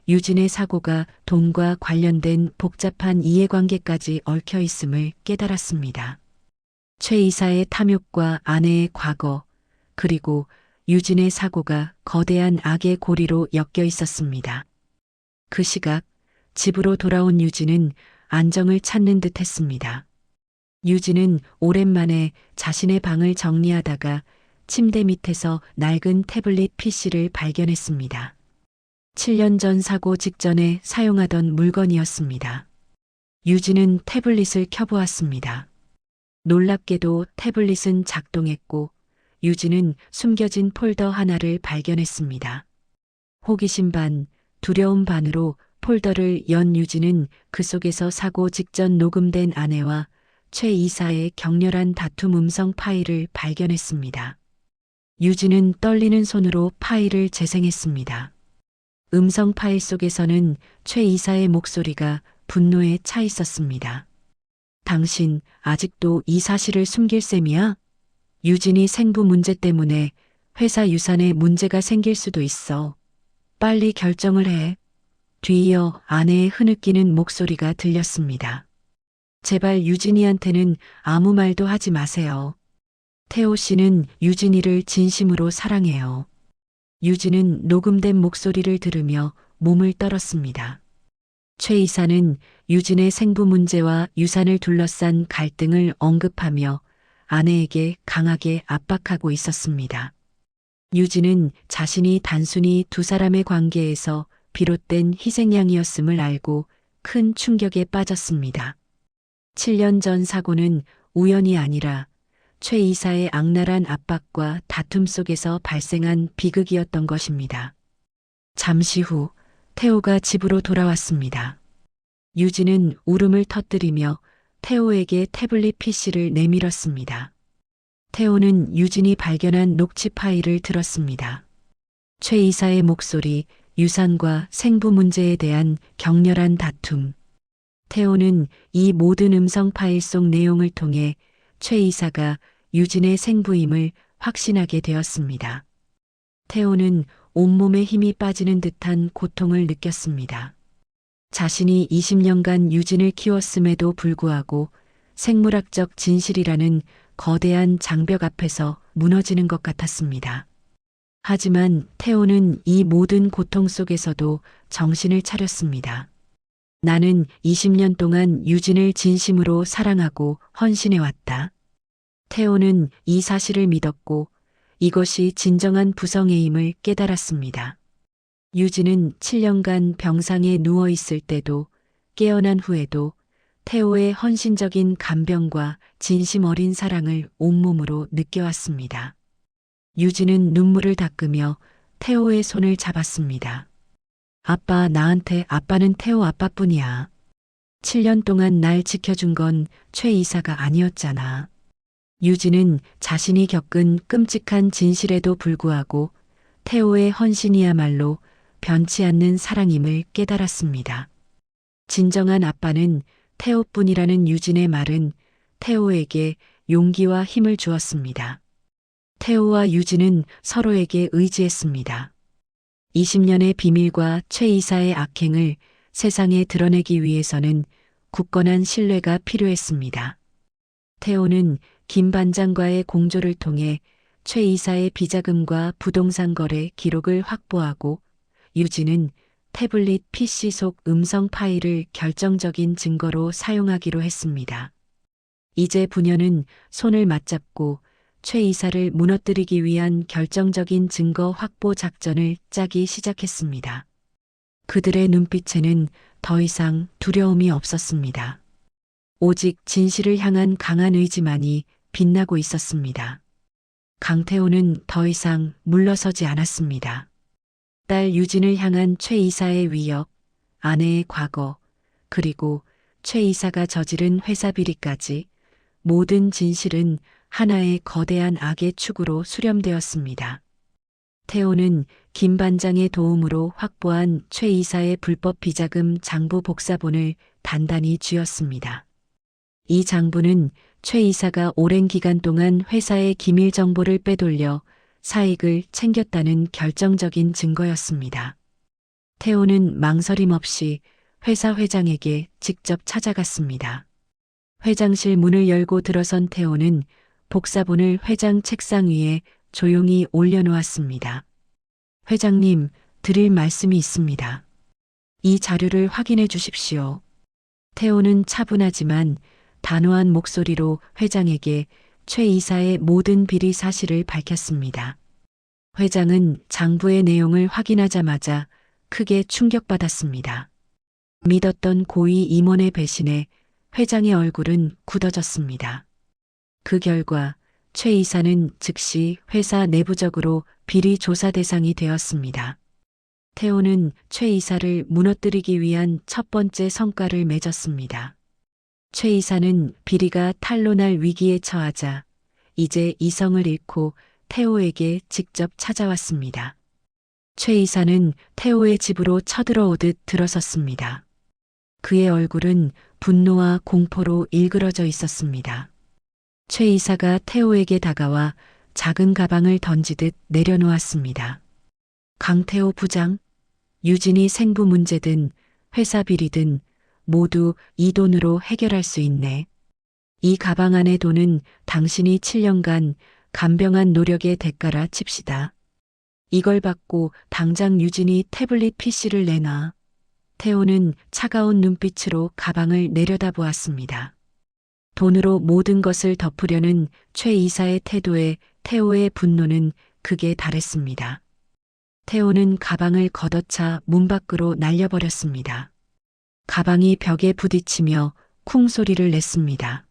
유진의 사고가 돈과 관련된 복잡한 이해관계까지 얽혀 있음을 깨달았습니다. 최 이사의 탐욕과 아내의 과거, 그리고 유진의 사고가 거대한 악의 고리로 엮여 있었습니다. 그 시각 집으로 돌아온 유진은 안정을 찾는 듯 했습니다. 유진은 오랜만에 자신의 방을 정리하다가 침대 밑에서 낡은 태블릿 PC를 발견했습니다. 7년 전 사고 직전에 사용하던 물건이었습니다. 유진은 태블릿을 켜보았습니다. 놀랍게도 태블릿은 작동했고 유진은 숨겨진 폴더 하나를 발견했습니다. 호기심 반, 두려움 반으로 폴더를 연 유진은 그 속에서 사고 직전 녹음된 아내와 최 이사의 격렬한 다툼 음성 파일을 발견했습니다. 유진은 떨리는 손으로 파일을 재생했습니다. 음성 파일 속에서는 최 이사의 목소리가 분노에 차 있었습니다. 당신 아직도 이 사실을 숨길 셈이야? 유진이 생부 문제 때문에 회사 유산에 문제가 생길 수도 있어. 빨리 결정을 해. 뒤이어 아내의 흐느끼는 목소리가 들렸습니다. 제발 유진이한테는 아무 말도 하지 마세요. 태호 씨는 유진이를 진심으로 사랑해요. 유진은 녹음된 목소리를 들으며 몸을 떨었습니다. 최 이사는 유진의 생부 문제와 유산을 둘러싼 갈등을 언급하며 아내에게 강하게 압박하고 있었습니다. 유진은 자신이 단순히 두 사람의 관계에서 비롯된 희생양이었음을 알고 큰 충격에 빠졌습니다. 7년 전 사고는 우연이 아니라 최 이사의 악랄한 압박과 다툼 속에서 발생한 비극이었던 것입니다. 잠시 후 태호가 집으로 돌아왔습니다. 유진은 울음을 터뜨리며 태호에게 태블릿 PC를 내밀었습니다. 태호는 유진이 발견한 녹취 파일을 들었습니다. 최 이사의 목소리, 유산과 생부 문제에 대한 격렬한 다툼. 태호는 이 모든 음성 파일 속 내용을 통해 최 이사가 유진의 생부임을 확신하게 되었습니다. 태호는 온몸에 힘이 빠지는 듯한 고통을 느꼈습니다. 자신이 20년간 유진을 키웠음에도 불구하고 생물학적 진실이라는 거대한 장벽 앞에서 무너지는 것 같았습니다. 하지만 태호는 이 모든 고통 속에서도 정신을 차렸습니다. 나는 20년 동안 유진을 진심으로 사랑하고 헌신해왔다. 태호는 이 사실을 믿었고 이것이 진정한 부성애임을 깨달았습니다. 유진은 7년간 병상에 누워 있을 때도 깨어난 후에도 태호의 헌신적인 간병과 진심 어린 사랑을 온몸으로 느껴왔습니다. 유진은 눈물을 닦으며 태호의 손을 잡았습니다. 아빠, 나한테 아빠는 태호 아빠뿐이야. 7년 동안 날 지켜준 건 최 이사가 아니었잖아. 유진은 자신이 겪은 끔찍한 진실에도 불구하고 태호의 헌신이야말로 변치 않는 사랑임을 깨달았습니다. 진정한 아빠는 태호뿐이라는 유진의 말은 태호에게 용기와 힘을 주었습니다. 태호와 유진은 서로에게 의지했습니다. 20년의 비밀과 최 이사의 악행을 세상에 드러내기 위해서는 굳건한 신뢰가 필요했습니다. 태호는 김 반장과의 공조를 통해 최 이사의 비자금과 부동산 거래 기록을 확보하고 유진은 태블릿 PC 속 음성 파일을 결정적인 증거로 사용하기로 했습니다. 이제 부녀는 손을 맞잡고 최 이사를 무너뜨리기 위한 결정적인 증거 확보 작전을 짜기 시작했습니다. 그들의 눈빛에는 더 이상 두려움이 없었습니다. 오직 진실을 향한 강한 의지만이 빛나고 있었습니다. 강태호는 더 이상 물러서지 않았습니다. 딸 유진을 향한 최 이사의 위협, 아내의 과거, 그리고 최 이사가 저지른 회사 비리까지 모든 진실은 하나의 거대한 악의 축으로 수렴되었습니다. 태호는 김 반장의 도움으로 확보한 최 이사의 불법 비자금 장부 복사본을 단단히 쥐었습니다. 이 장부는 최 이사가 오랜 기간 동안 회사의 기밀 정보를 빼돌려 사익을 챙겼다는 결정적인 증거였습니다. 태호는 망설임 없이 회사 회장에게 직접 찾아갔습니다. 회장실 문을 열고 들어선 태호는 복사본을 회장 책상 위에 조용히 올려놓았습니다. 회장님, 드릴 말씀이 있습니다. 이 자료를 확인해 주십시오. 태호는 차분하지만 단호한 목소리로 회장에게 최 이사의 모든 비리 사실을 밝혔습니다. 회장은 장부의 내용을 확인하자마자 크게 충격받았습니다. 믿었던 고위 임원의 배신에 회장의 얼굴은 굳어졌습니다. 그 결과 최 이사는 즉시 회사 내부적으로 비리 조사 대상이 되었습니다. 태호는 최 이사를 무너뜨리기 위한 첫 번째 성과를 맺었습니다. 최 이사는 비리가 탄로날 위기에 처하자 이제 이성을 잃고 태호에게 직접 찾아왔습니다. 최 이사는 태호의 집으로 쳐들어오듯 들어섰습니다. 그의 얼굴은 분노와 공포로 일그러져 있었습니다. 최 이사가 태호에게 다가와 작은 가방을 던지듯 내려놓았습니다. 강태호 부장, 유진이 생부 문제든 회사 비리든 모두 이 돈으로 해결할 수 있네. 이 가방 안의 돈은 당신이 7년간 간병한 노력의 대가라 칩시다. 이걸 받고 당장 유진이 태블릿 PC를 내놔. 태호는 차가운 눈빛으로 가방을 내려다보았습니다. 돈으로 모든 것을 덮으려는 최 이사의 태도에 태호의 분노는 극에 달했습니다. 태호는 가방을 걷어차 문 밖으로 날려버렸습니다. 가방이 벽에 부딪히며 쿵 소리를 냈습니다.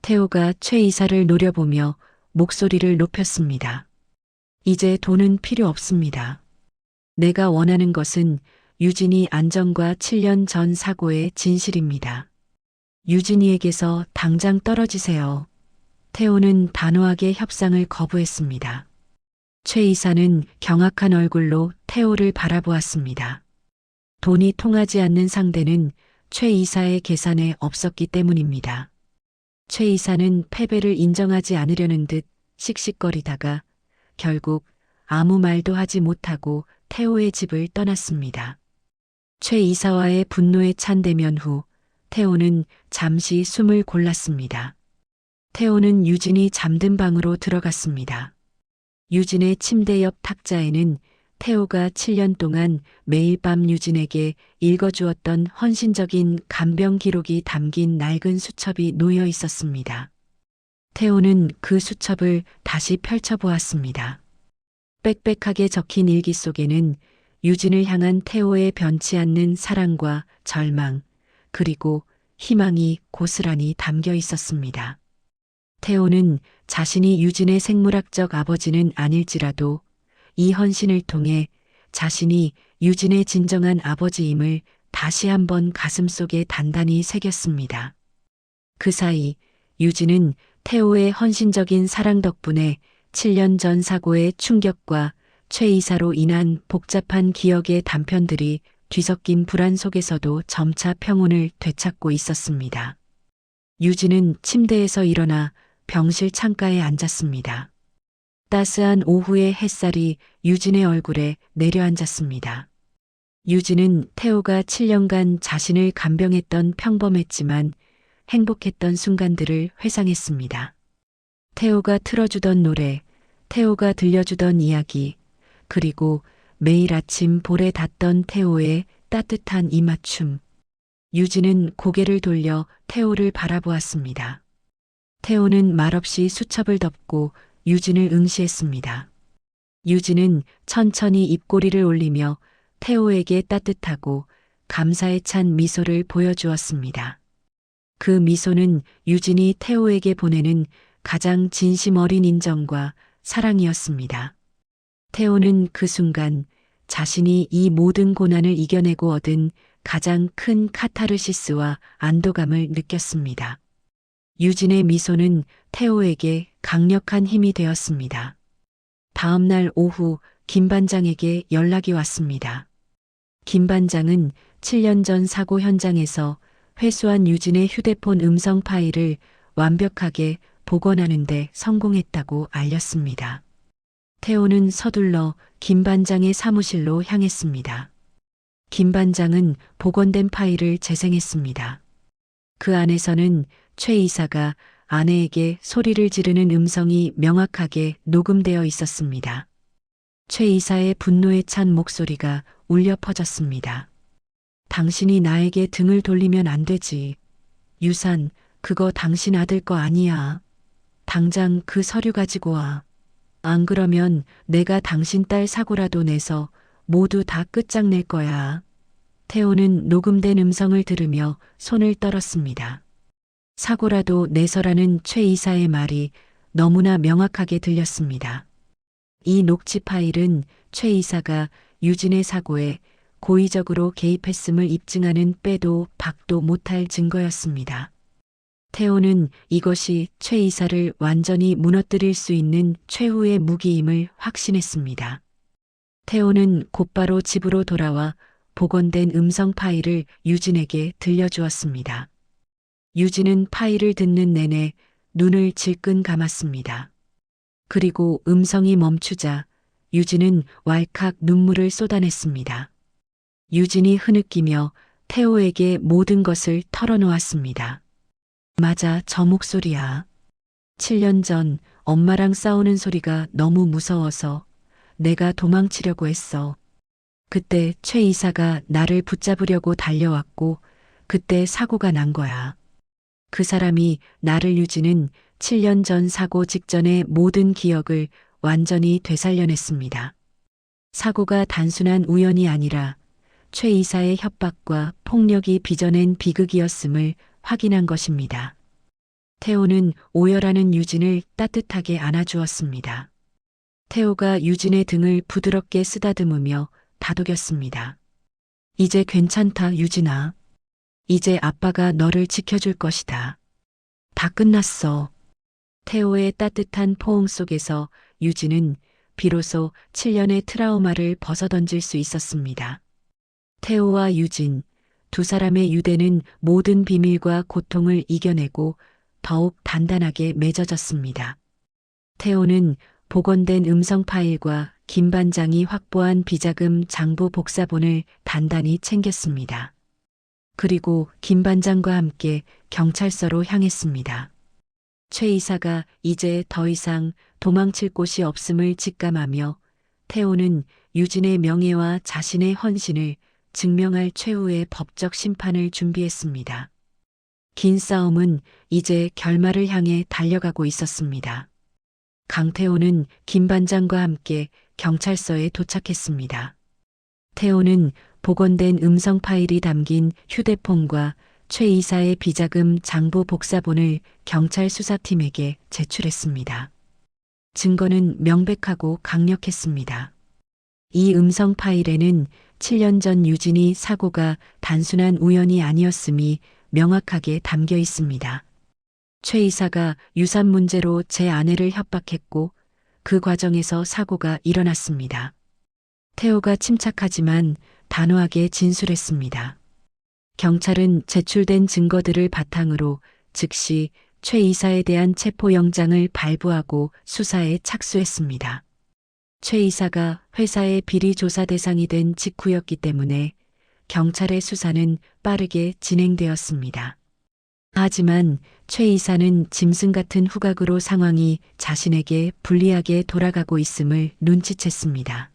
태호가 최 이사를 노려보며 목소리를 높였습니다. 이제 돈은 필요 없습니다. 내가 원하는 것은 유진이 안정과 7년 전 사고의 진실입니다. 유진이에게서 당장 떨어지세요. 태호는 단호하게 협상을 거부했습니다. 최 이사는 경악한 얼굴로 태호를 바라보았습니다. 돈이 통하지 않는 상대는 최 이사의 계산에 없었기 때문입니다. 최 이사는 패배를 인정하지 않으려는 듯 씩씩거리다가 결국 아무 말도 하지 못하고 태호의 집을 떠났습니다. 최 이사와의 분노에 찬 대면 후 태호는 잠시 숨을 골랐습니다. 태호는 유진이 잠든 방으로 들어갔습니다. 유진의 침대 옆 탁자에는 태호가 7년 동안 매일 밤 유진에게 읽어주었던 헌신적인 간병 기록이 담긴 낡은 수첩이 놓여 있었습니다. 태호는 그 수첩을 다시 펼쳐보았습니다. 빽빽하게 적힌 일기 속에는 유진을 향한 태호의 변치 않는 사랑과 절망, 그리고 희망이 고스란히 담겨 있었습니다. 태호는 자신이 유진의 생물학적 아버지는 아닐지라도 이 헌신을 통해 자신이 유진의 진정한 아버지임을 다시 한번 가슴속에 단단히 새겼습니다. 그 사이 유진은 태호의 헌신적인 사랑 덕분에 7년 전 사고의 충격과 최 이사로 인한 복잡한 기억의 단편들이 뒤섞인 불안 속에서도 점차 평온을 되찾고 있었습니다. 유진은 침대에서 일어나 병실 창가에 앉았습니다. 따스한 오후의 햇살이 유진의 얼굴에 내려앉았습니다. 유진은 태호가 7년간 자신을 간병했던 평범했지만 행복했던 순간들을 회상했습니다. 태호가 틀어주던 노래, 태호가 들려주던 이야기, 그리고 매일 아침 볼에 닿던 태호의 따뜻한 이맞춤. 유진은 고개를 돌려 태호를 바라보았습니다. 태호는 말없이 수첩을 덮고 유진을 응시했습니다. 유진은 천천히 입꼬리를 올리며 태호에게 따뜻하고 감사에 찬 미소를 보여주었습니다. 그 미소는 유진이 태호에게 보내는 가장 진심 어린 인정과 사랑이었습니다. 태호는 그 순간 자신이 이 모든 고난을 이겨내고 얻은 가장 큰 카타르시스와 안도감을 느꼈습니다. 유진의 미소는 태호에게 강력한 힘이 되었습니다. 다음 날 오후 김 반장에게 연락이 왔습니다. 김 반장은 7년 전 사고 현장에서 회수한 유진의 휴대폰 음성 파일을 완벽하게 복원하는 데 성공했다고 알렸습니다. 태호는 서둘러 김 반장의 사무실로 향했습니다. 김 반장은 복원된 파일을 재생했습니다. 그 안에서는 최 이사가 아내에게 소리를 지르는 음성이 명확하게 녹음되어 있었습니다. 최 이사의 분노에 찬 목소리가 울려 퍼졌습니다. 당신이 나에게 등을 돌리면 안 되지. 유산, 그거 당신 아들 거 아니야. 당장 그 서류 가지고 와. 안 그러면 내가 당신 딸 사고라도 내서 모두 다 끝장낼 거야. 태호는 녹음된 음성을 들으며 손을 떨었습니다. 사고라도 내서라는 최 이사의 말이 너무나 명확하게 들렸습니다. 이 녹취 파일은 최 이사가 유진의 사고에 고의적으로 개입했음을 입증하는 빼도 박도 못할 증거였습니다. 태호는 이것이 최 이사를 완전히 무너뜨릴 수 있는 최후의 무기임을 확신했습니다. 태호는 곧바로 집으로 돌아와 복원된 음성 파일을 유진에게 들려주었습니다. 유진은 파일을 듣는 내내 눈을 질끈 감았습니다. 그리고 음성이 멈추자 유진은 왈칵 눈물을 쏟아냈습니다. 유진이 흐느끼며 태호에게 모든 것을 털어놓았습니다. 맞아, 저 목소리야. 7년 전 엄마랑 싸우는 소리가 너무 무서워서 내가 도망치려고 했어. 그때 최 이사가 나를 붙잡으려고 달려왔고 그때 사고가 난 거야. 그 사람이 나를 유진은 7년 전 사고 직전의 모든 기억을 완전히 되살려냈습니다. 사고가 단순한 우연이 아니라 최 이사의 협박과 폭력이 빚어낸 비극이었음을 확인한 것입니다. 태호는 오열하는 유진을 따뜻하게 안아주었습니다. 태호가 유진의 등을 부드럽게 쓰다듬으며 다독였습니다. 이제 괜찮다, 유진아. 이제 아빠가 너를 지켜줄 것이다. 다 끝났어. 태호의 따뜻한 포옹 속에서 유진은 비로소 7년의 트라우마를 벗어던질 수 있었습니다. 태호와 유진, 두 사람의 유대는 모든 비밀과 고통을 이겨내고 더욱 단단하게 맺어졌습니다. 태호는 복원된 음성 파일과 김 반장이 확보한 비자금 장부 복사본을 단단히 챙겼습니다. 그리고 김 반장과 함께 경찰서로 향했습니다. 최 이사가 이제 더 이상 도망칠 곳이 없음을 직감하며 태호는 유진의 명예와 자신의 헌신을 증명할 최후의 법적 심판을 준비했습니다. 긴 싸움은 이제 결말을 향해 달려가고 있었습니다. 강태호는 김 반장과 함께 경찰서에 도착했습니다. 태호는 복원된 음성 파일이 담긴 휴대폰과 최 이사의 비자금 장부 복사본을 경찰 수사팀에게 제출했습니다. 증거는 명백하고 강력했습니다. 이 음성 파일에는 7년 전 유진이 사고가 단순한 우연이 아니었음이 명확하게 담겨 있습니다. 최 이사가 유산 문제로 제 아내를 협박했고 그 과정에서 사고가 일어났습니다. 태호가 침착하지만 단호하게 진술했습니다. 경찰은 제출된 증거들을 바탕으로 즉시 최 이사에 대한 체포영장을 발부하고 수사에 착수했습니다. 최 이사가 회사의 비리 조사 대상이 된 직후였기 때문에 경찰의 수사는 빠르게 진행되었습니다. 하지만 최 이사는 짐승 같은 후각으로 상황이 자신에게 불리하게 돌아가고 있음을 눈치챘습니다.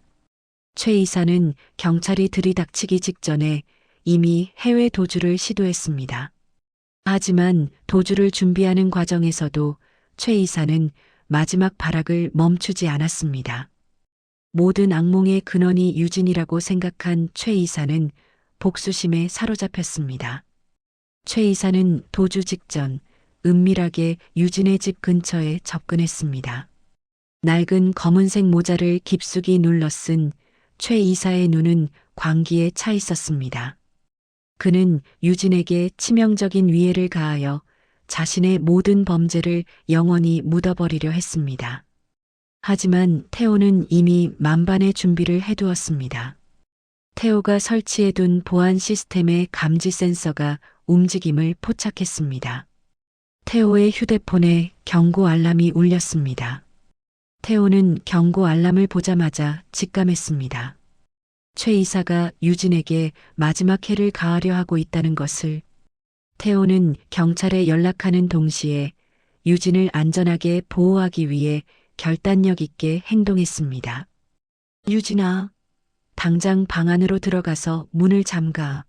최 이사는 경찰이 들이닥치기 직전에 이미 해외 도주를 시도했습니다. 하지만 도주를 준비하는 과정에서도 최 이사는 마지막 발악을 멈추지 않았습니다. 모든 악몽의 근원이 유진이라고 생각한 최 이사는 복수심에 사로잡혔습니다. 최 이사는 도주 직전 은밀하게 유진의 집 근처에 접근했습니다. 낡은 검은색 모자를 깊숙이 눌러 쓴 최 이사의 눈은 광기에 차 있었습니다. 그는 유진에게 치명적인 위해를 가하여 자신의 모든 범죄를 영원히 묻어버리려 했습니다. 하지만 태호는 이미 만반의 준비를 해두었습니다. 태호가 설치해둔 보안 시스템의 감지 센서가 움직임을 포착했습니다. 태호의 휴대폰에 경고 알람이 울렸습니다. 태호는 경고 알람을 보자마자 직감했습니다. 최 이사가 유진에게 마지막 해를 가하려 하고 있다는 것을. 태호는 경찰에 연락하는 동시에 유진을 안전하게 보호하기 위해 결단력 있게 행동했습니다. 유진아, 당장 방 안으로 들어가서 문을 잠가.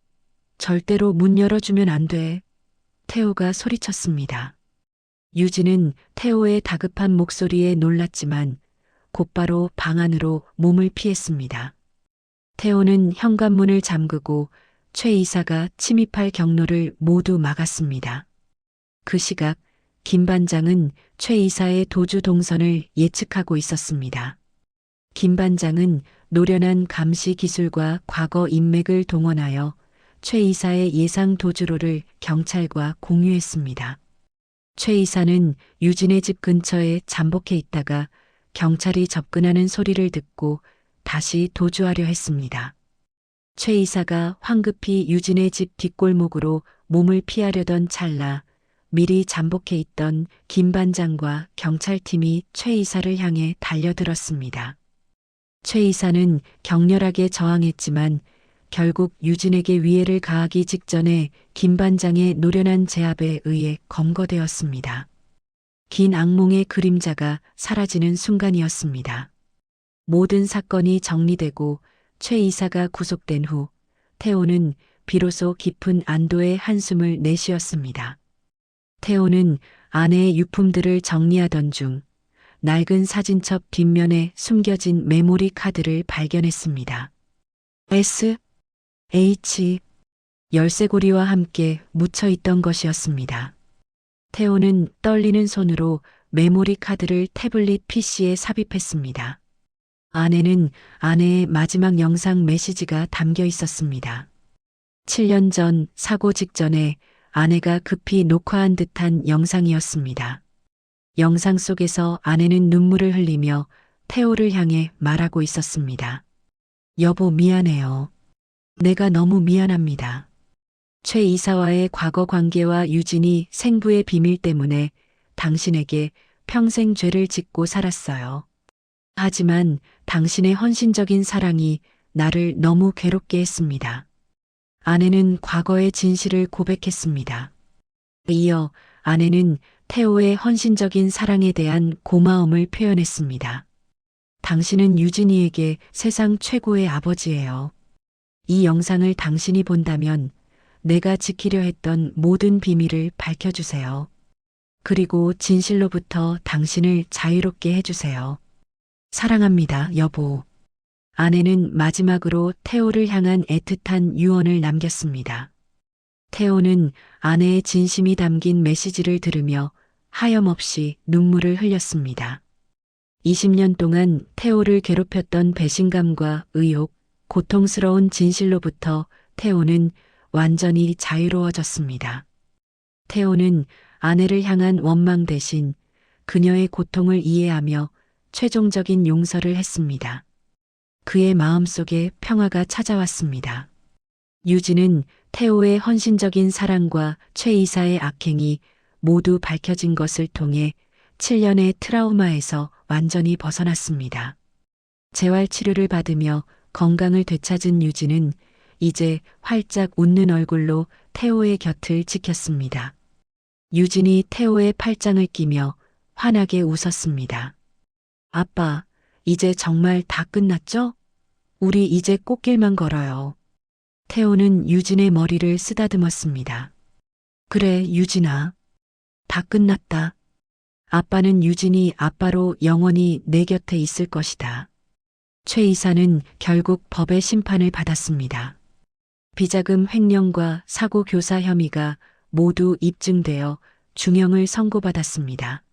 절대로 문 열어주면 안 돼. 태호가 소리쳤습니다. 유진은 태호의 다급한 목소리에 놀랐지만 곧바로 방 안으로 몸을 피했습니다. 태호는 현관문을 잠그고 최 이사가 침입할 경로를 모두 막았습니다. 그 시각 김 반장은 최 이사의 도주 동선을 예측하고 있었습니다. 김 반장은 노련한 감시 기술과 과거 인맥을 동원하여 최 이사의 예상 도주로를 경찰과 공유했습니다. 최 이사는 유진의 집 근처에 잠복해 있다가 경찰이 접근하는 소리를 듣고 다시 도주하려 했습니다. 최 이사가 황급히 유진의 집 뒷골목으로 몸을 피하려던 찰나 미리 잠복해 있던 김 반장과 경찰팀이 최 이사를 향해 달려들었습니다. 최 이사는 격렬하게 저항했지만 결국 유진에게 위해를 가하기 직전에 김 반장의 노련한 제압에 의해 검거되었습니다. 긴 악몽의 그림자가 사라지는 순간이었습니다. 모든 사건이 정리되고 최 이사가 구속된 후 태호는 비로소 깊은 안도의 한숨을 내쉬었습니다. 태호는 아내의 유품들을 정리하던 중 낡은 사진첩 뒷면에 숨겨진 메모리 카드를 발견했습니다. S, H, 열쇠고리와 함께 묻혀 있던 것이었습니다. 태호는 떨리는 손으로 메모리 카드를 태블릿 PC에 삽입했습니다. 안에는 아내의 마지막 영상 메시지가 담겨 있었습니다. 7년 전 사고 직전에 아내가 급히 녹화한 듯한 영상이었습니다. 영상 속에서 아내는 눈물을 흘리며 태호를 향해 말하고 있었습니다. 여보, 미안해요. 내가 너무 미안합니다. 최 이사와의 과거 관계와 유진이 생부의 비밀 때문에 당신에게 평생 죄를 짓고 살았어요. 하지만 당신의 헌신적인 사랑이 나를 너무 괴롭게 했습니다. 아내는 과거의 진실을 고백했습니다. 이어 아내는 태호의 헌신적인 사랑에 대한 고마움을 표현했습니다. 당신은 유진이에게 세상 최고의 아버지예요. 이 영상을 당신이 본다면 내가 지키려 했던 모든 비밀을 밝혀주세요. 그리고 진실로부터 당신을 자유롭게 해주세요. 사랑합니다, 여보. 아내는 마지막으로 태호를 향한 애틋한 유언을 남겼습니다. 태호는 아내의 진심이 담긴 메시지를 들으며 하염없이 눈물을 흘렸습니다. 20년 동안 태호를 괴롭혔던 배신감과 의욕, 고통스러운 진실로부터 태호는 완전히 자유로워졌습니다. 태호는 아내를 향한 원망 대신 그녀의 고통을 이해하며 최종적인 용서를 했습니다. 그의 마음속에 평화가 찾아왔습니다. 유진은 태호의 헌신적인 사랑과 최 이사의 악행이 모두 밝혀진 것을 통해 7년의 트라우마에서 완전히 벗어났습니다. 재활 치료를 받으며 건강을 되찾은 유진은 이제 활짝 웃는 얼굴로 태호의 곁을 지켰습니다. 유진이 태호의 팔짱을 끼며 환하게 웃었습니다. 아빠, 이제 정말 다 끝났죠? 우리 이제 꽃길만 걸어요. 태호는 유진의 머리를 쓰다듬었습니다. 그래, 유진아. 다 끝났다. 아빠는 유진이 아빠로 영원히 내 곁에 있을 것이다. 최 이사는 결국 법의 심판을 받았습니다. 비자금 횡령과 사고 교사 혐의가 모두 입증되어 중형을 선고받았습니다.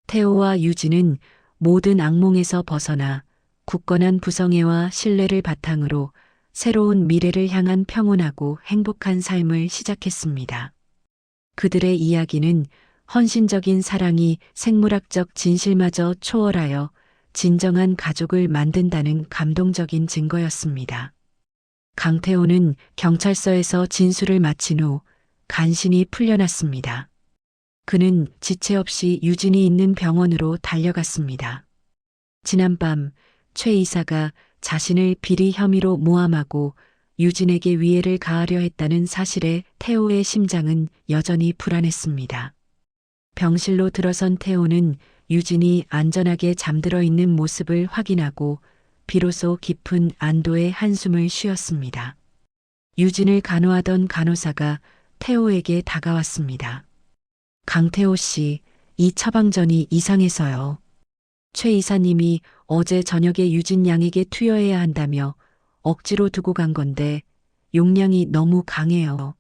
태호와 유진은 모든 악몽에서 벗어나 굳건한 부성애와 신뢰를 바탕으로 새로운 미래를 향한 평온하고 행복한 삶을 시작했습니다. 그들의 이야기는 헌신적인 사랑이 생물학적 진실마저 초월하여 진정한 가족을 만든다는 감동적인 증거였습니다. 강태호는 경찰서에서 진술을 마친 후 간신히 풀려났습니다. 그는 지체 없이 유진이 있는 병원으로 달려갔습니다. 지난밤 최 이사가 자신을 비리 혐의로 모함하고 유진에게 위해를 가하려 했다는 사실에 태호의 심장은 여전히 불안했습니다. 병실로 들어선 태호는 유진이 안전하게 잠들어 있는 모습을 확인하고 비로소 깊은 안도의 한숨을 쉬었습니다. 유진을 간호하던 간호사가 태호에게 다가왔습니다. 강태호 씨, 이 처방전이 이상해서요. 최 이사님이 어제 저녁에 유진 양에게 투여해야 한다며 억지로 두고 간 건데 용량이 너무 강해요.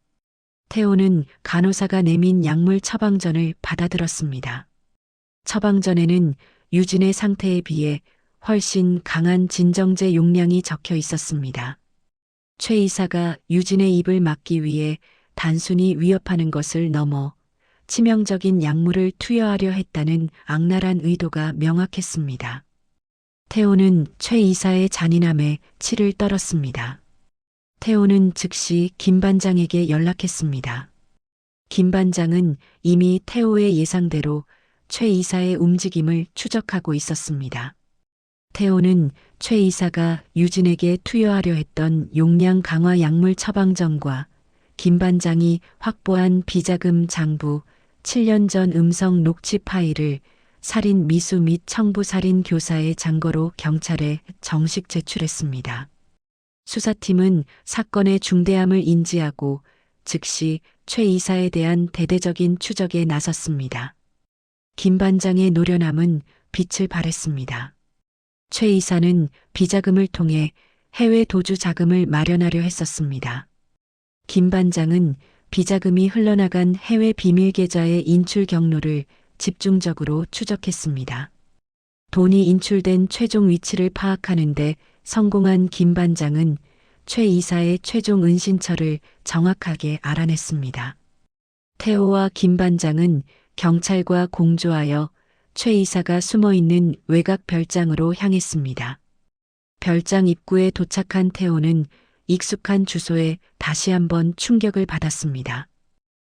태호는 간호사가 내민 약물 처방전을 받아들었습니다. 처방전에는 유진의 상태에 비해 훨씬 강한 진정제 용량이 적혀 있었습니다. 최 이사가 유진의 입을 막기 위해 단순히 위협하는 것을 넘어 치명적인 약물을 투여하려 했다는 악랄한 의도가 명확했습니다. 태호는 최 이사의 잔인함에 치를 떨었습니다. 태호는 즉시 김 반장에게 연락했습니다. 김 반장은 이미 태호의 예상대로 최 이사의 움직임을 추적하고 있었습니다. 태호는 최 이사가 유진에게 투여하려 했던 용량 강화 약물 처방전과 김 반장이 확보한 비자금 장부 7년 전 음성 녹취 파일을 살인 미수 및 청부 살인 교사의 장거로 경찰에 정식 제출했습니다. 수사팀은 사건의 중대함을 인지하고 즉시 최 이사에 대한 대대적인 추적에 나섰습니다. 김 반장의 노련함은 빛을 발했습니다. 최 이사는 비자금을 통해 해외 도주 자금을 마련하려 했었습니다. 김 반장은 비자금이 흘러나간 해외 비밀 계좌의 인출 경로를 집중적으로 추적했습니다. 돈이 인출된 최종 위치를 파악하는데 성공한 김 반장은 최 이사의 최종 은신처를 정확하게 알아냈습니다. 태호와 김 반장은 경찰과 공조하여 최 이사가 숨어있는 외곽 별장으로 향했습니다. 별장 입구에 도착한 태호는 익숙한 주소에 다시 한번 충격을 받았습니다.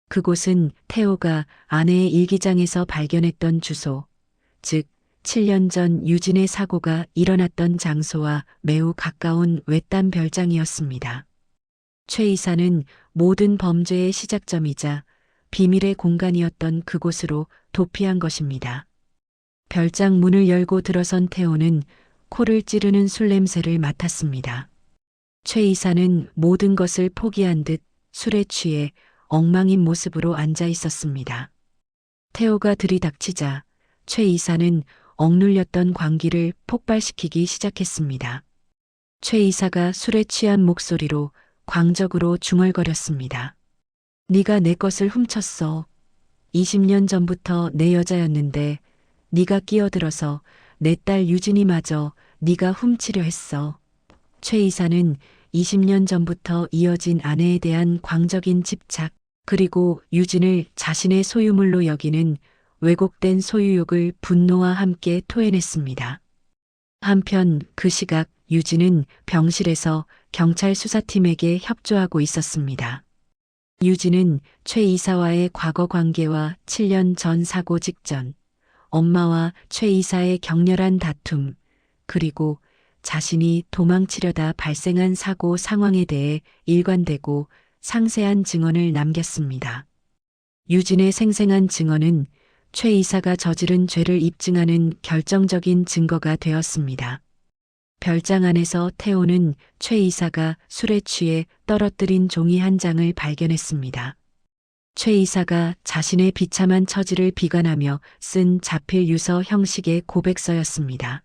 그곳은 태호가 아내의 일기장에서 발견했던 주소, 즉 7년 전 유진의 사고가 일어났던 장소와 매우 가까운 외딴 별장이었습니다. 최 이사는 모든 범죄의 시작점이자 비밀의 공간이었던 그곳으로 도피한 것입니다. 별장 문을 열고 들어선 태호는 코를 찌르는 술 냄새를 맡았습니다. 최 이사는 모든 것을 포기한 듯 술에 취해 엉망인 모습으로 앉아 있었습니다. 태호가 들이닥치자 최 이사는 억눌렸던 광기를 폭발시키기 시작했습니다. 최 이사가 술에 취한 목소리로 광적으로 중얼거렸습니다. 네가 내 것을 훔쳤어. 20년 전부터 내 여자였는데 네가 끼어들어서 내 딸 유진이마저 네가 훔치려 했어. 최 이사는 20년 전부터 이어진 아내에 대한 광적인 집착, 그리고 유진을 자신의 소유물로 여기는 왜곡된 소유욕을 분노와 함께 토해냈습니다. 한편 그 시각 유진은 병실에서 경찰 수사팀에게 협조하고 있었습니다. 유진은 최 이사와의 과거 관계와 7년 전 사고 직전, 엄마와 최 이사의 격렬한 다툼, 그리고 자신이 도망치려다 발생한 사고 상황에 대해 일관되고 상세한 증언을 남겼습니다. 유진의 생생한 증언은 최 이사가 저지른 죄를 입증하는 결정적인 증거가 되었습니다. 별장 안에서 태호는 최 이사가 술에 취해 떨어뜨린 종이 한 장을 발견했습니다. 최 이사가 자신의 비참한 처지를 비관하며 쓴 자필 유서 형식의 고백서였습니다.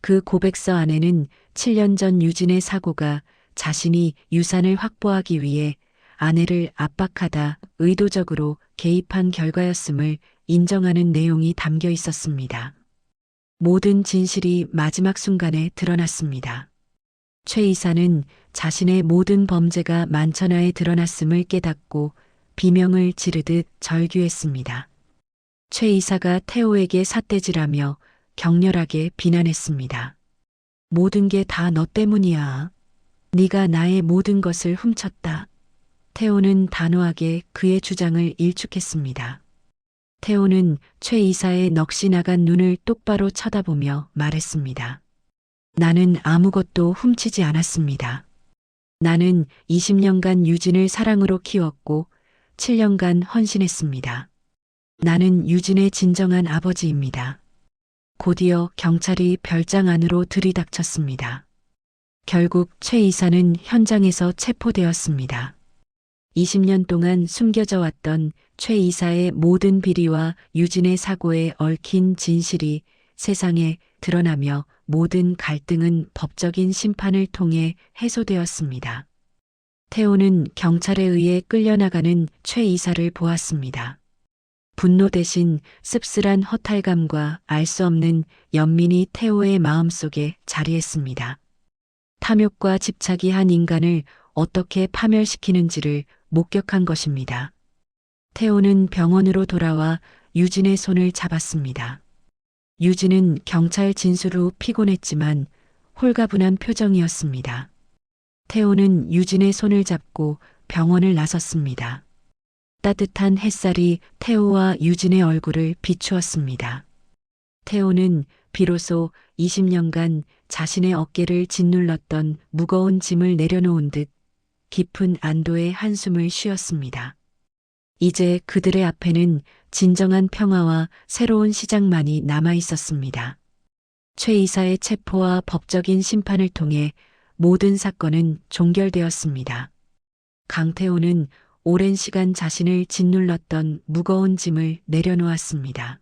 그 고백서 안에는 7년 전 유진의 사고가 자신이 유산을 확보하기 위해 아내를 압박하다 의도적으로 개입한 결과였음을 인정하는 내용이 담겨 있었습니다. 모든 진실이 마지막 순간에 드러났습니다. 최 이사는 자신의 모든 범죄가 만천하에 드러났음을 깨닫고 비명을 지르듯 절규했습니다. 최 이사가 태호에게 삿대질하며 격렬하게 비난했습니다. 모든 게 다 너 때문이야. 네가 나의 모든 것을 훔쳤다. 태호는 단호하게 그의 주장을 일축했습니다. 태호는 최 이사의 넋이 나간 눈을 똑바로 쳐다보며 말했습니다. 나는 아무것도 훔치지 않았습니다. 나는 20년간 유진을 사랑으로 키웠고 7년간 헌신했습니다. 나는 유진의 진정한 아버지입니다. 곧이어 경찰이 별장 안으로 들이닥쳤습니다. 결국 최 이사는 현장에서 체포되었습니다. 20년 동안 숨겨져 왔던 최 이사의 모든 비리와 유진의 사고에 얽힌 진실이 세상에 드러나며 모든 갈등은 법적인 심판을 통해 해소되었습니다. 태호는 경찰에 의해 끌려나가는 최 이사를 보았습니다. 분노 대신 씁쓸한 허탈감과 알 수 없는 연민이 태호의 마음속에 자리했습니다. 탐욕과 집착이 한 인간을 어떻게 파멸시키는지를 목격한 것입니다. 태호는 병원으로 돌아와 유진의 손을 잡았습니다. 유진은 경찰 진술 후 피곤했지만 홀가분한 표정이었습니다. 태호는 유진의 손을 잡고 병원을 나섰습니다. 따뜻한 햇살이 태호와 유진의 얼굴을 비추었습니다. 태호는 비로소 20년간 자신의 어깨를 짓눌렀던 무거운 짐을 내려놓은 듯 깊은 안도의 한숨을 쉬었습니다. 이제 그들의 앞에는 진정한 평화와 새로운 시작만이 남아 있었습니다. 최 이사의 체포와 법적인 심판을 통해 모든 사건은 종결되었습니다. 강태호는 오랜 시간 자신을 짓눌렀던 무거운 짐을 내려놓았습니다.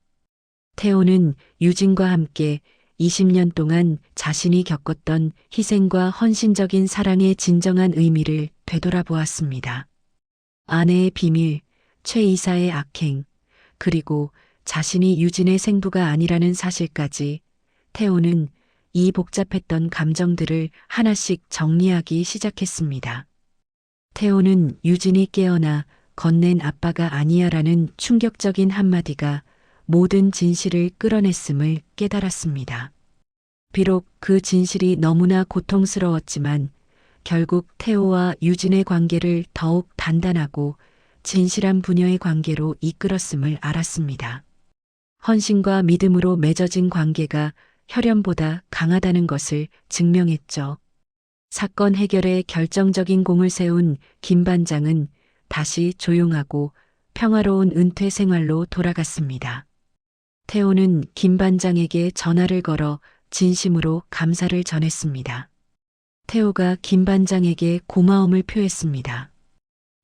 태호는 유진과 함께 20년 동안 자신이 겪었던 희생과 헌신적인 사랑의 진정한 의미를 되돌아보았습니다. 아내의 비밀, 최 이사의 악행, 그리고 자신이 유진의 생부가 아니라는 사실까지 태호는 이 복잡했던 감정들을 하나씩 정리하기 시작했습니다. 태호는 유진이 깨어나 건넨 아빠가 아니야라는 충격적인 한마디가 모든 진실을 끌어냈음을 깨달았습니다. 비록 그 진실이 너무나 고통스러웠지만 결국 태호와 유진의 관계를 더욱 단단하고 진실한 부녀의 관계로 이끌었음을 알았습니다. 헌신과 믿음으로 맺어진 관계가 혈연보다 강하다는 것을 증명했죠. 사건 해결에 결정적인 공을 세운 김 반장은 다시 조용하고 평화로운 은퇴 생활로 돌아갔습니다. 태호는 김 반장에게 전화를 걸어 진심으로 감사를 전했습니다. 태호가 김 반장에게 고마움을 표했습니다.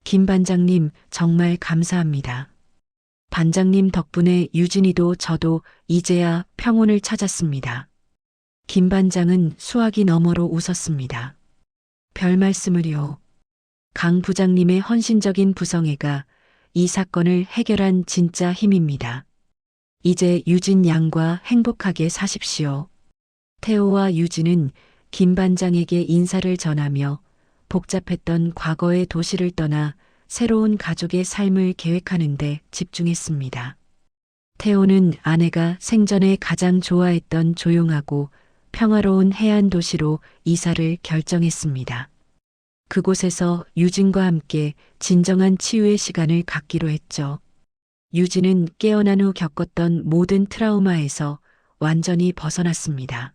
김 반장님, 정말 감사합니다. 반장님 덕분에 유진이도 저도 이제야 평온을 찾았습니다. 김 반장은 수화기 너머로 웃었습니다. 별 말씀을요. 강 부장님의 헌신적인 부성애가 이 사건을 해결한 진짜 힘입니다. 이제 유진 양과 행복하게 사십시오. 태호와 유진은 김 반장에게 인사를 전하며 복잡했던 과거의 도시를 떠나 새로운 가족의 삶을 계획하는 데 집중했습니다. 태호는 아내가 생전에 가장 좋아했던 조용하고 평화로운 해안 도시로 이사를 결정했습니다. 그곳에서 유진과 함께 진정한 치유의 시간을 갖기로 했죠. 유진은 깨어난 후 겪었던 모든 트라우마에서 완전히 벗어났습니다.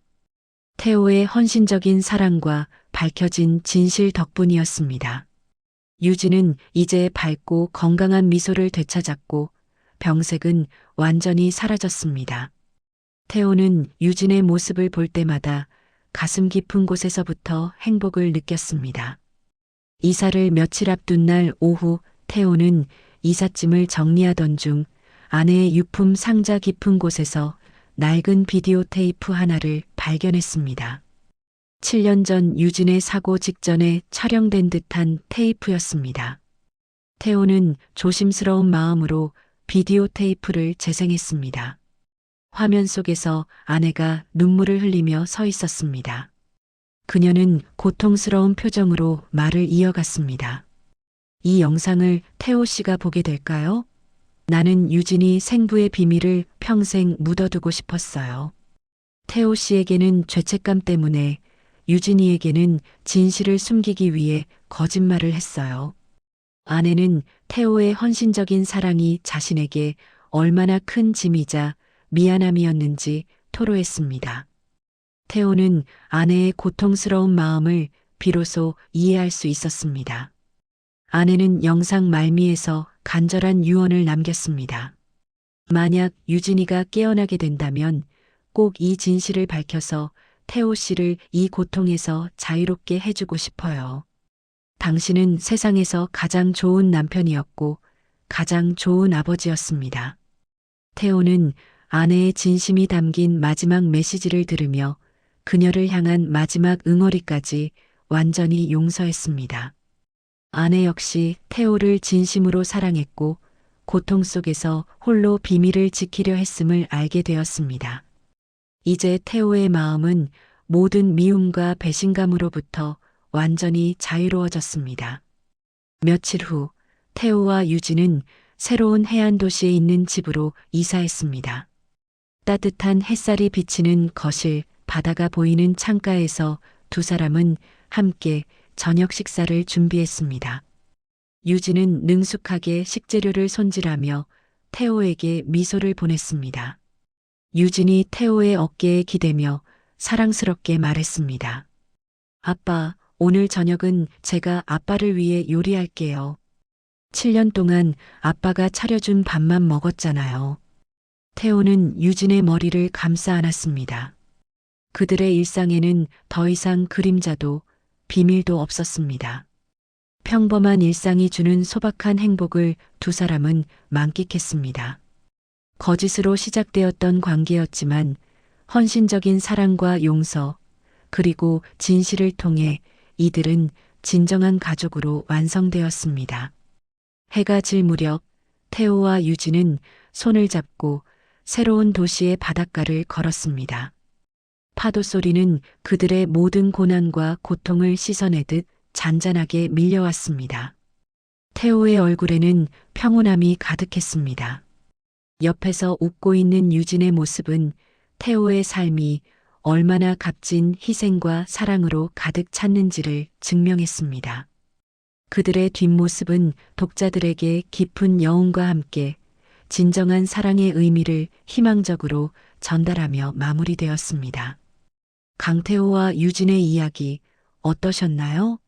태호의 헌신적인 사랑과 밝혀진 진실 덕분이었습니다. 유진은 이제 밝고 건강한 미소를 되찾았고 병색은 완전히 사라졌습니다. 태호는 유진의 모습을 볼 때마다 가슴 깊은 곳에서부터 행복을 느꼈습니다. 이사를 며칠 앞둔 날 오후 태호는 이삿짐을 정리하던 중 아내의 유품 상자 깊은 곳에서 낡은 비디오 테이프 하나를 발견했습니다. 7년 전 유진의 사고 직전에 촬영된 듯한 테이프였습니다. 태호는 조심스러운 마음으로 비디오 테이프를 재생했습니다. 화면 속에서 아내가 눈물을 흘리며 서 있었습니다. 그녀는 고통스러운 표정으로 말을 이어갔습니다. 이 영상을 태호 씨가 보게 될까요? 나는 유진이 생부의 비밀을 평생 묻어두고 싶었어요. 태호 씨에게는 죄책감 때문에, 유진이에게는 진실을 숨기기 위해 거짓말을 했어요. 아내는 태호의 헌신적인 사랑이 자신에게 얼마나 큰 짐이자 미안함이었는지 토로했습니다. 태호는 아내의 고통스러운 마음을 비로소 이해할 수 있었습니다. 아내는 영상 말미에서 간절한 유언을 남겼습니다. 만약 유진이가 깨어나게 된다면 꼭 이 진실을 밝혀서 태호 씨를 이 고통에서 자유롭게 해주고 싶어요. 당신은 세상에서 가장 좋은 남편이었고 가장 좋은 아버지였습니다. 태호는 아내의 진심이 담긴 마지막 메시지를 들으며 그녀를 향한 마지막 응어리까지 완전히 용서했습니다. 아내 역시 태호를 진심으로 사랑했고 고통 속에서 홀로 비밀을 지키려 했음을 알게 되었습니다. 이제 태호의 마음은 모든 미움과 배신감으로부터 완전히 자유로워졌습니다. 며칠 후 태호와 유진은 새로운 해안 도시에 있는 집으로 이사했습니다. 따뜻한 햇살이 비치는 거실, 바다가 보이는 창가에서 두 사람은 함께 저녁 식사를 준비했습니다. 유진은 능숙하게 식재료를 손질하며 태호에게 미소를 보냈습니다. 유진이 태호의 어깨에 기대며 사랑스럽게 말했습니다. 아빠, 오늘 저녁은 제가 아빠를 위해 요리할게요. 7년 동안 아빠가 차려준 밥만 먹었잖아요. 태호는 유진의 머리를 감싸 안았습니다. 그들의 일상에는 더 이상 그림자도 비밀도 없었습니다. 평범한 일상이 주는 소박한 행복을 두 사람은 만끽했습니다. 거짓으로 시작되었던 관계였지만 헌신적인 사랑과 용서, 그리고 진실을 통해 이들은 진정한 가족으로 완성되었습니다. 해가 질 무렵 태호와 유진은 손을 잡고 새로운 도시의 바닷가를 걸었습니다. 파도 소리는 그들의 모든 고난과 고통을 씻어내듯 잔잔하게 밀려왔습니다. 태호의 얼굴에는 평온함이 가득했습니다. 옆에서 웃고 있는 유진의 모습은 태호의 삶이 얼마나 값진 희생과 사랑으로 가득 찼는지를 증명했습니다. 그들의 뒷모습은 독자들에게 깊은 여운과 함께 진정한 사랑의 의미를 희망적으로 전달하며 마무리되었습니다. 강태호와 유진의 이야기 어떠셨나요?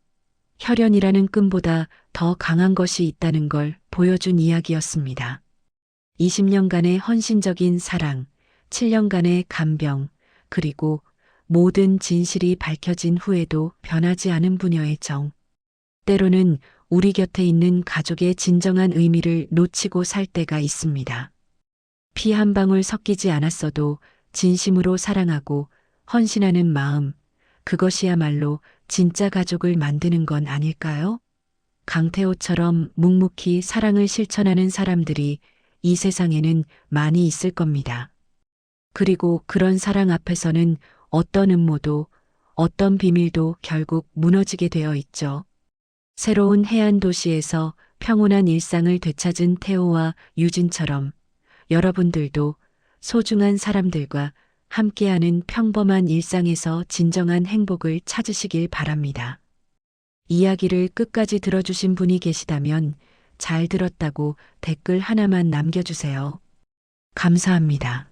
혈연이라는 끈보다 더 강한 것이 있다는 걸 보여준 이야기였습니다. 20년간의 헌신적인 사랑, 7년간의 간병, 그리고 모든 진실이 밝혀진 후에도 변하지 않은 부녀의 정. 때로는 우리 곁에 있는 가족의 진정한 의미를 놓치고 살 때가 있습니다. 피 한 방울 섞이지 않았어도 진심으로 사랑하고 헌신하는 마음, 그것이야말로 진짜 가족을 만드는 건 아닐까요? 강태호처럼 묵묵히 사랑을 실천하는 사람들이 이 세상에는 많이 있을 겁니다. 그리고 그런 사랑 앞에서는 어떤 음모도, 어떤 비밀도 결국 무너지게 되어 있죠. 새로운 해안 도시에서 평온한 일상을 되찾은 태호와 유진처럼 여러분들도 소중한 사람들과 함께하는 평범한 일상에서 진정한 행복을 찾으시길 바랍니다. 이야기를 끝까지 들어주신 분이 계시다면 잘 들었다고 댓글 하나만 남겨주세요. 감사합니다.